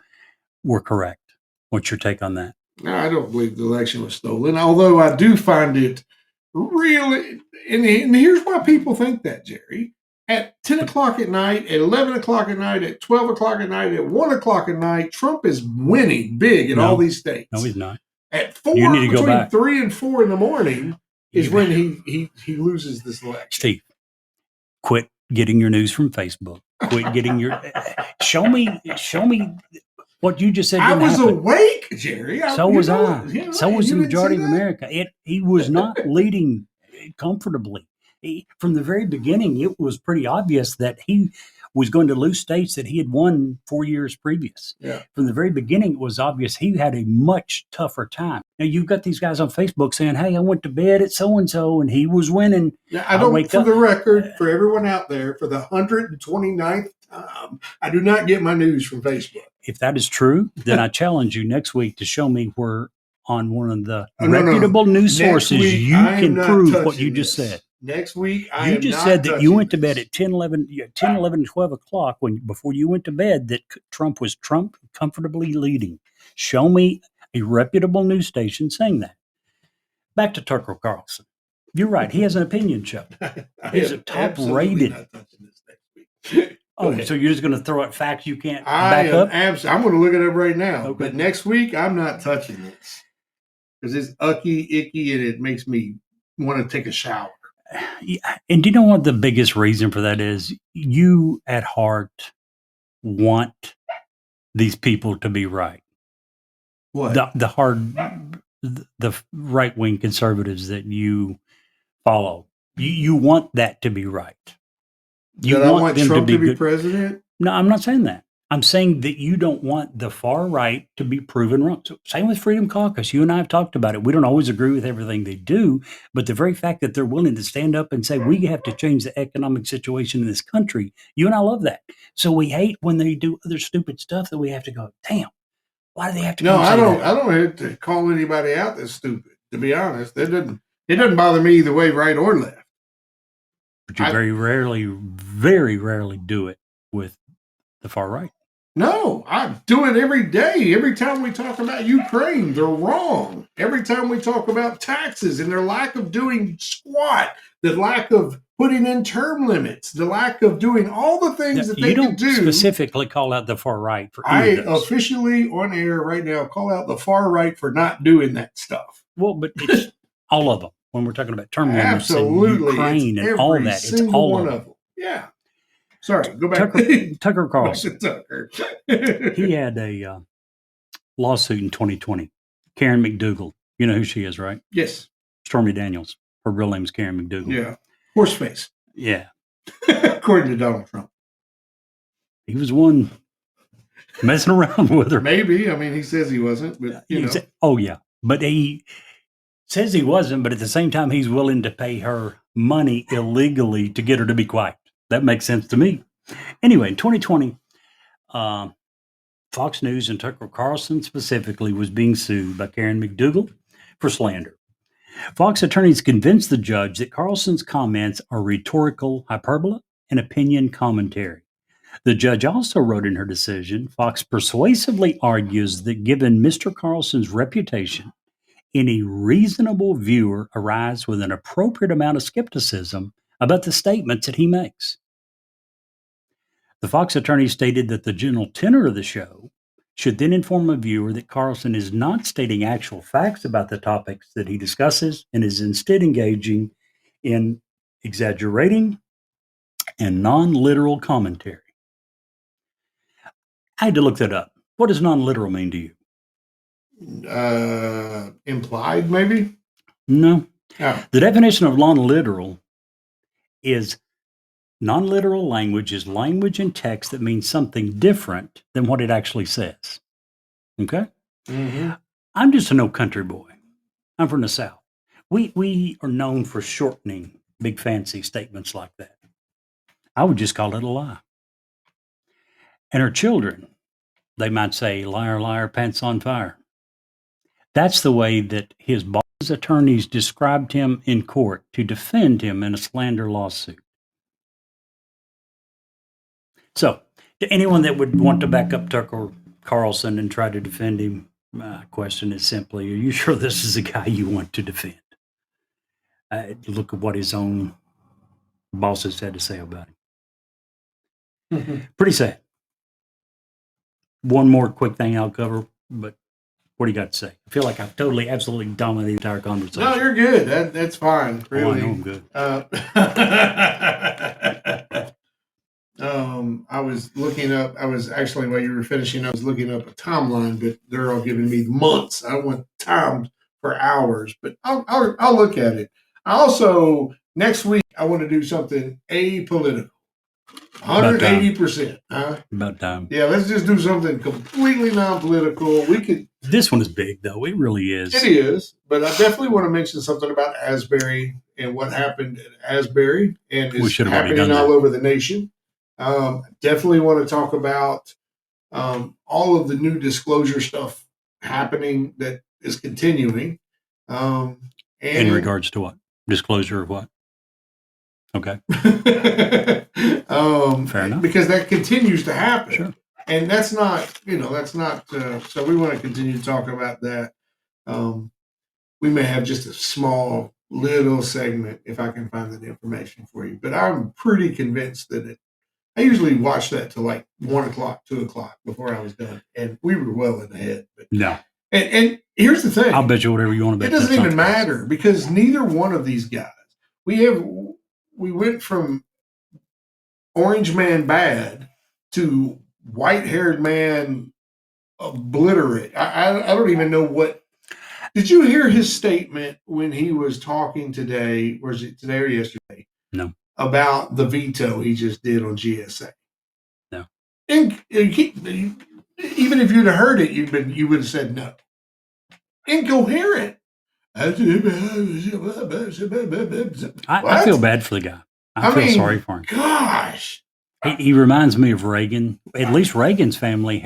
were correct. What's your take on that? No, I don't believe the election was stolen, although I do find it really, and here's why people think that, Jerry. At 10 o'clock at night, at 11 o'clock at night, at 12 o'clock at night, at 1 o'clock at night, Trump is winning big in all these states. No, he's not. At 4, between 3 and 4 in the morning is when he loses this election. Steve, quit getting your news from Facebook. Quit getting your show me what you just said. I was happen. awake, Jerry. So was I. So was the majority of America. He was not leading comfortably. From the very beginning, it was pretty obvious that he was going to lose states that he had won 4 years previous. Yeah. From the very beginning, it was obvious he had a much tougher time. Now, you've got these guys on Facebook saying, hey, I went to bed at so-and-so and he was winning. Now, I don't, for the record, for everyone out there, for the 129th time, I do not get my news from Facebook. If that is true, then I challenge you next week to show me where on one of the reputable news sources you can prove what you just said. Next week, you just said that you went to bed at 10, 11, 12 o'clock before you went to bed that Trump was comfortably leading. Show me a reputable news station saying that. Back to Tucker Carlson. You're right. He has an opinion show. He's a top-rated. Oh, so you're just going to throw out facts you can't back up? I'm going to look it up right now. Okay. But next week, I'm not touching this because it's icky, and it makes me want to take a shower. Yeah. And do you know what the biggest reason for that is? You at heart want these people to be right. What? The right-wing conservatives that you follow. You want that to be right. You want them Trump to be president? No, I'm not saying that. I'm saying that you don't want the far right to be proven wrong. So same with Freedom Caucus. You and I have talked about it. We don't always agree with everything they do, but the very fact that they're willing to stand up and say, we have to change the economic situation in this country, you and I love that. So we hate when they do other stupid stuff that we have to go, damn, why do they have to No, I don't have to call anybody out that's stupid, to be honest. It doesn't bother me either way, right or left. But you very rarely do it with the far right. No, I do it every day. Every time we talk about Ukraine, they're wrong. Every time we talk about taxes and their lack of doing squat, the lack of putting in term limits, the lack of doing all the things that they can do. You don't specifically call out the far right for I officially on air right now call out the far right for not doing that stuff. Well, but it's all of them. When we're talking about term limits and Ukraine and all that, it's all one of them. Yeah. Sorry, go back. Tucker Carlson. Tucker. He had a lawsuit in 2020. Karen McDougal. You know who she is, right? Yes. Stormy Daniels. Her real name is Karen McDougal. Yeah. Horseface. Yeah. According to Donald Trump. He was one messing around with her. Maybe. I mean, he says he wasn't, but you know. Oh, yeah. But he says he wasn't, but at the same time, he's willing to pay her money illegally to get her to be quiet. That makes sense to me. Anyway, in 2020, Fox News and Tucker Carlson specifically was being sued by Karen McDougal for slander. Fox attorneys convinced the judge that Carlson's comments are rhetorical hyperbole and opinion commentary. The judge also wrote in her decision, Fox persuasively argues that given Mr. Carlson's reputation, any reasonable viewer arrives with an appropriate amount of skepticism about the statements that he makes. The Fox attorney stated that the general tenor of the show should then inform a viewer that Carlson is not stating actual facts about the topics that he discusses and is instead engaging in exaggerating and non-literal commentary. I had to look that up. What does non-literal mean to you? Implied, maybe? No. Oh. The definition of non-literal is non-literal language is language in text that means something different than what it actually says. Okay? Mm-hmm. I'm just an old country boy. I'm from the South. We are known for shortening big fancy statements like that. I would just call it a lie. And our children, they might say, liar, liar, pants on fire. That's the way that his boss's attorneys described him in court to defend him in a slander lawsuit. So, to anyone that would want to back up Tucker Carlson and try to defend him, my question is simply, are you sure this is a guy you want to defend? Look at what his own bosses had to say about him. Mm-hmm. Pretty sad. One more quick thing I'll cover, but what do you got to say? I feel like I've totally, absolutely dominated the entire conversation. No, you're good. That's fine. Really. Oh, I know I'm good. I was looking up. I was actually, while you were finishing, I was looking up a timeline, but they're all giving me months. I want timed for hours, but I'll look at it. I also Next week, I want to do something apolitical. 180%. About time. Yeah, let's just do something completely non-political. We could. This one is big, though. It really is. It is, but I definitely want to mention something about Asbury and what happened at Asbury and is happening all over the nation. Definitely want to talk about all of the new disclosure stuff happening that is continuing. In regards to what? Disclosure of what? Okay. Fair enough. Because that continues to happen. Sure. And that's not, so we want to continue to talk about that. We may have just a small little segment if I can find that information for you. But I'm pretty convinced that I usually watch that till like 1 o'clock, 2 o'clock before I was done. And we were well in the head. But, no. And here's the thing. I'll bet you whatever you want to bet. It doesn't even matter because neither one of these guys, we went from orange man bad to white-haired man obliterate. I don't even know what. Did you hear his statement when he was talking today? Was it today or yesterday? No. About the veto he just did on GSA. No. And even if you'd have heard it, you would have said no. Incoherent. I feel bad for the guy. I feel sorry for him. Gosh. He reminds me of Reagan. At least Reagan's family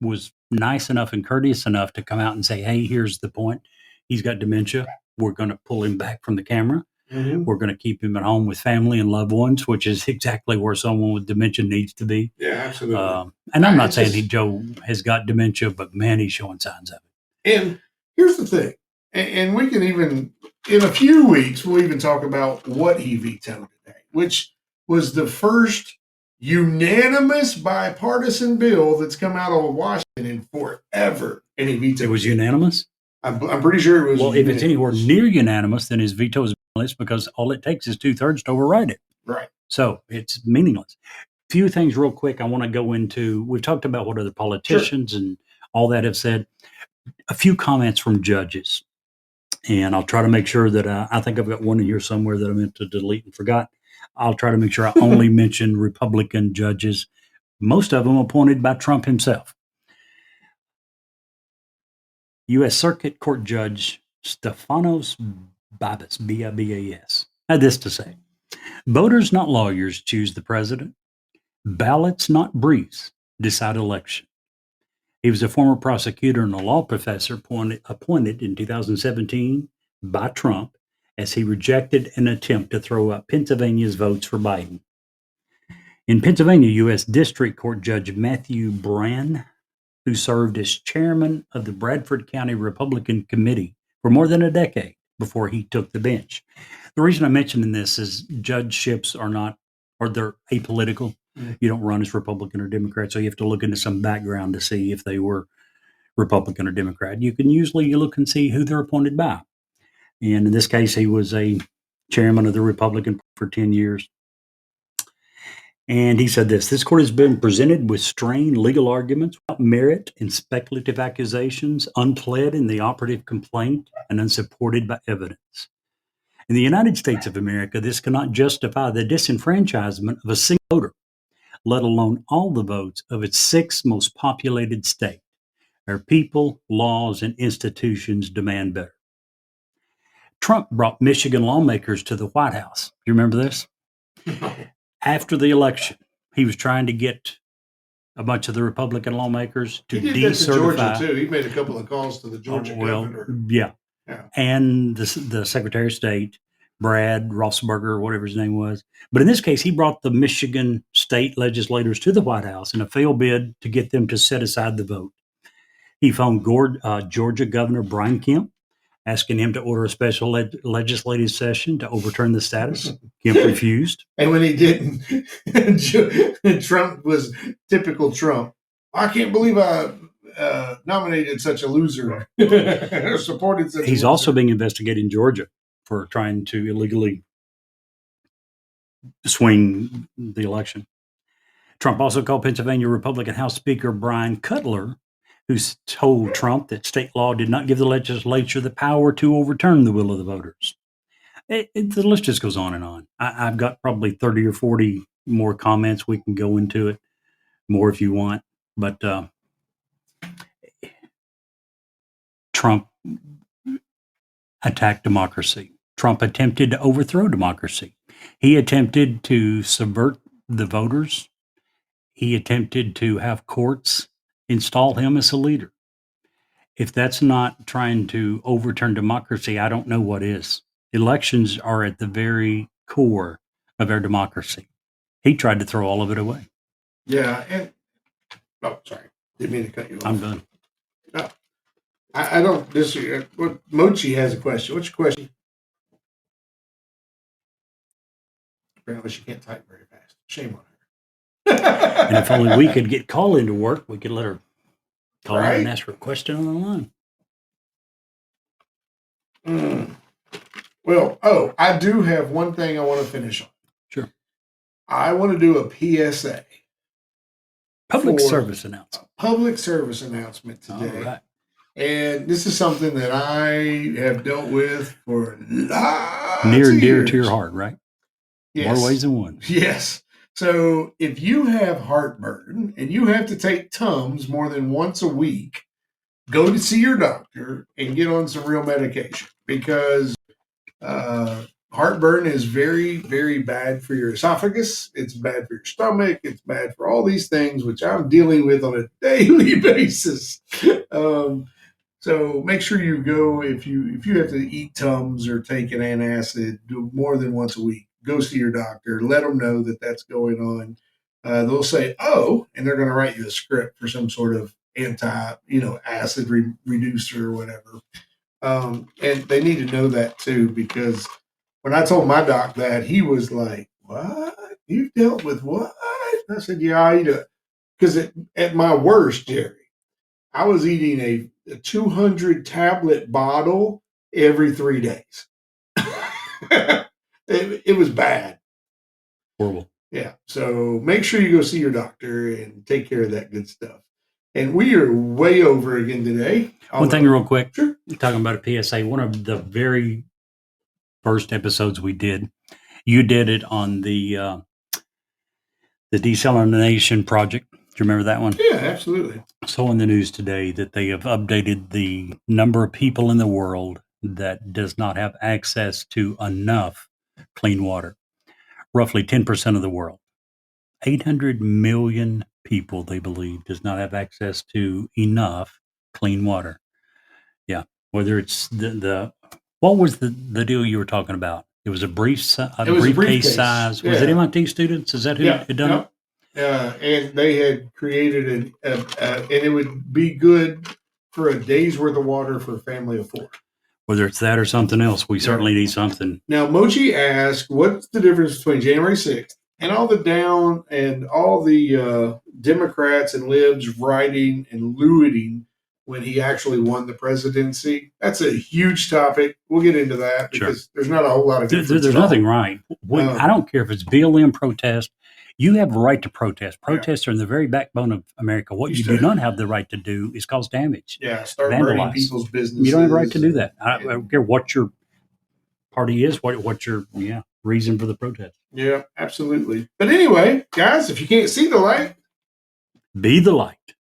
was nice enough and courteous enough to come out and say, hey, here's the point. He's got dementia. We're going to pull him back from the camera. Mm-hmm. We're going to keep him at home with family and loved ones, which is exactly where someone with dementia needs to be. Yeah, absolutely. And I'm not saying Joe has got dementia, but man, he's showing signs of it. And here's the thing. And we can even, in a few weeks, we'll even talk about what he vetoed today, which was the first unanimous bipartisan bill that's come out of Washington in forever. And he vetoed it. Was unanimous? I'm pretty sure it was. Well, if it's anywhere near unanimous, then his veto is meaningless because all it takes is 2/3 to override it. Right. So it's meaningless. Few things real quick I want to go into. We've talked about what other politicians and all that have said. A few comments from judges. And I'll try to make sure that I think I've got one in here somewhere that I meant to delete and forgot. I'll try to make sure I only mention Republican judges, most of them appointed by Trump himself. U.S. Circuit Court Judge Stefanos Babas, B-I-B-A-S, had this to say. Voters, not lawyers, choose the president. Ballots, not briefs, decide election. He was a former prosecutor and a law professor appointed in 2017 by Trump as he rejected an attempt to throw out Pennsylvania's votes for Biden. In Pennsylvania, U.S. District Court Judge Matthew Brann, who served as chairman of the Bradford County Republican Committee for more than a decade before he took the bench. The reason I'm mentioning this is judgeships they're apolitical. You don't run as Republican or Democrat, so you have to look into some background to see if they were Republican or Democrat. You can usually look and see who they're appointed by. And in this case, he was a chairman of the Republican for 10 years. And he said this court has been presented with strained legal arguments without merit and speculative accusations, unpled in the operative complaint, and unsupported by evidence. In the United States of America, this cannot justify the disenfranchisement of a single voter, let alone all the votes of its sixth most populated state. Our people, laws, and institutions demand better. Trump brought Michigan lawmakers to the White House. Do you remember this? After the election, he was trying to get a bunch of the Republican lawmakers to decertify. He did that to Georgia, too. He made a couple of calls to the Georgia governor. Yeah. And the Secretary of State, Brad Rossberger, whatever his name was. But in this case, he brought the Michigan state legislators to the White House in a failed bid to get them to set aside the vote. He phoned Georgia Governor Brian Kemp, asking him to order a special legislative session to overturn the status. Kemp refused. And when he didn't, Trump was typical Trump. I can't believe I nominated such a loser or supported such a loser. He's also being investigated in Georgia for trying to illegally swing the election. Trump also called Pennsylvania Republican House Speaker Brian Cutler, who told Trump that state law did not give the legislature the power to overturn the will of the voters. The list just goes on and on. I've got probably 30 or 40 more comments. We can go into it more if you want. But Trump attacked democracy. Trump attempted to overthrow democracy. He attempted to subvert the voters. He attempted to have courts install him as a leader. If that's not trying to overturn democracy, I don't know what is. Elections are at the very core of our democracy. He tried to throw all of it away. Yeah, and sorry, didn't mean to cut you off. I'm done. No, I don't disagree. Mochi has a question. What's your question? Apparently, she can't type very fast. Shame on her. And if only we could get call into work, we could let her call in Right? and ask her a question on the line. Well, I do have one thing I want to finish on. Sure. I want to do a PSA. Public for service announcement. a public service announcement today. All right. And this is something that I have dealt with for lots Near of and dear years. to your heart, right? Yes. More ways than one. Yes. So if you have heartburn and you have to take Tums more than once a week, go to see your doctor and get on some real medication, because heartburn is very, very bad for your esophagus. It's bad for your stomach. It's bad for all these things, which I'm dealing with on a daily basis. So make sure you go, if you have to eat Tums or take an antacid, do more than once a week. Go see your doctor. Let them know that that's going on. They'll say, "Oh," and they're going to write you a script for some sort of acid reducer or whatever. And they need to know that too, because when I told my doc that, he was like, "What? You've dealt with what?" And I said, "Yeah, I eat it." Because at my worst, Jerry, I was eating a 200 tablet bottle every 3 days. It was bad. Horrible. Yeah. So make sure you go see your doctor and take care of that good stuff. And we are way over again today. One thing real quick. Sure. Talking about a PSA, one of the very first episodes we did, you did it on the desalination project. Do you remember that one? Yeah, absolutely. So in the news today that they have updated the number of people in the world that does not have access to enough clean water. Roughly 10% of the world. 800 million people, they believe, does not have access to enough clean water. Yeah. Whether it's the what was the deal you were talking about? It was a briefcase size. Was it MIT students? Is that who had done it? And they had created and it would be good for a day's worth of water for a family of 4. Whether it's that or something else, we certainly need something. Now, Mochi asked, what's the difference between January 6th and all the Democrats and libs writing and looting when he actually won the presidency? That's a huge topic. We'll get into that because there's not a whole lot of difference. There's nothing right. I don't care if it's BLM protest. You have a right to protest. Protests are in the very backbone of America. What you do not have the right to do is cause damage. Yeah, start burning people's businesses. You don't have a right to do that. I don't care what your party is, what your reason for the protest. Yeah, absolutely. But anyway, guys, if you can't see the light, be the light.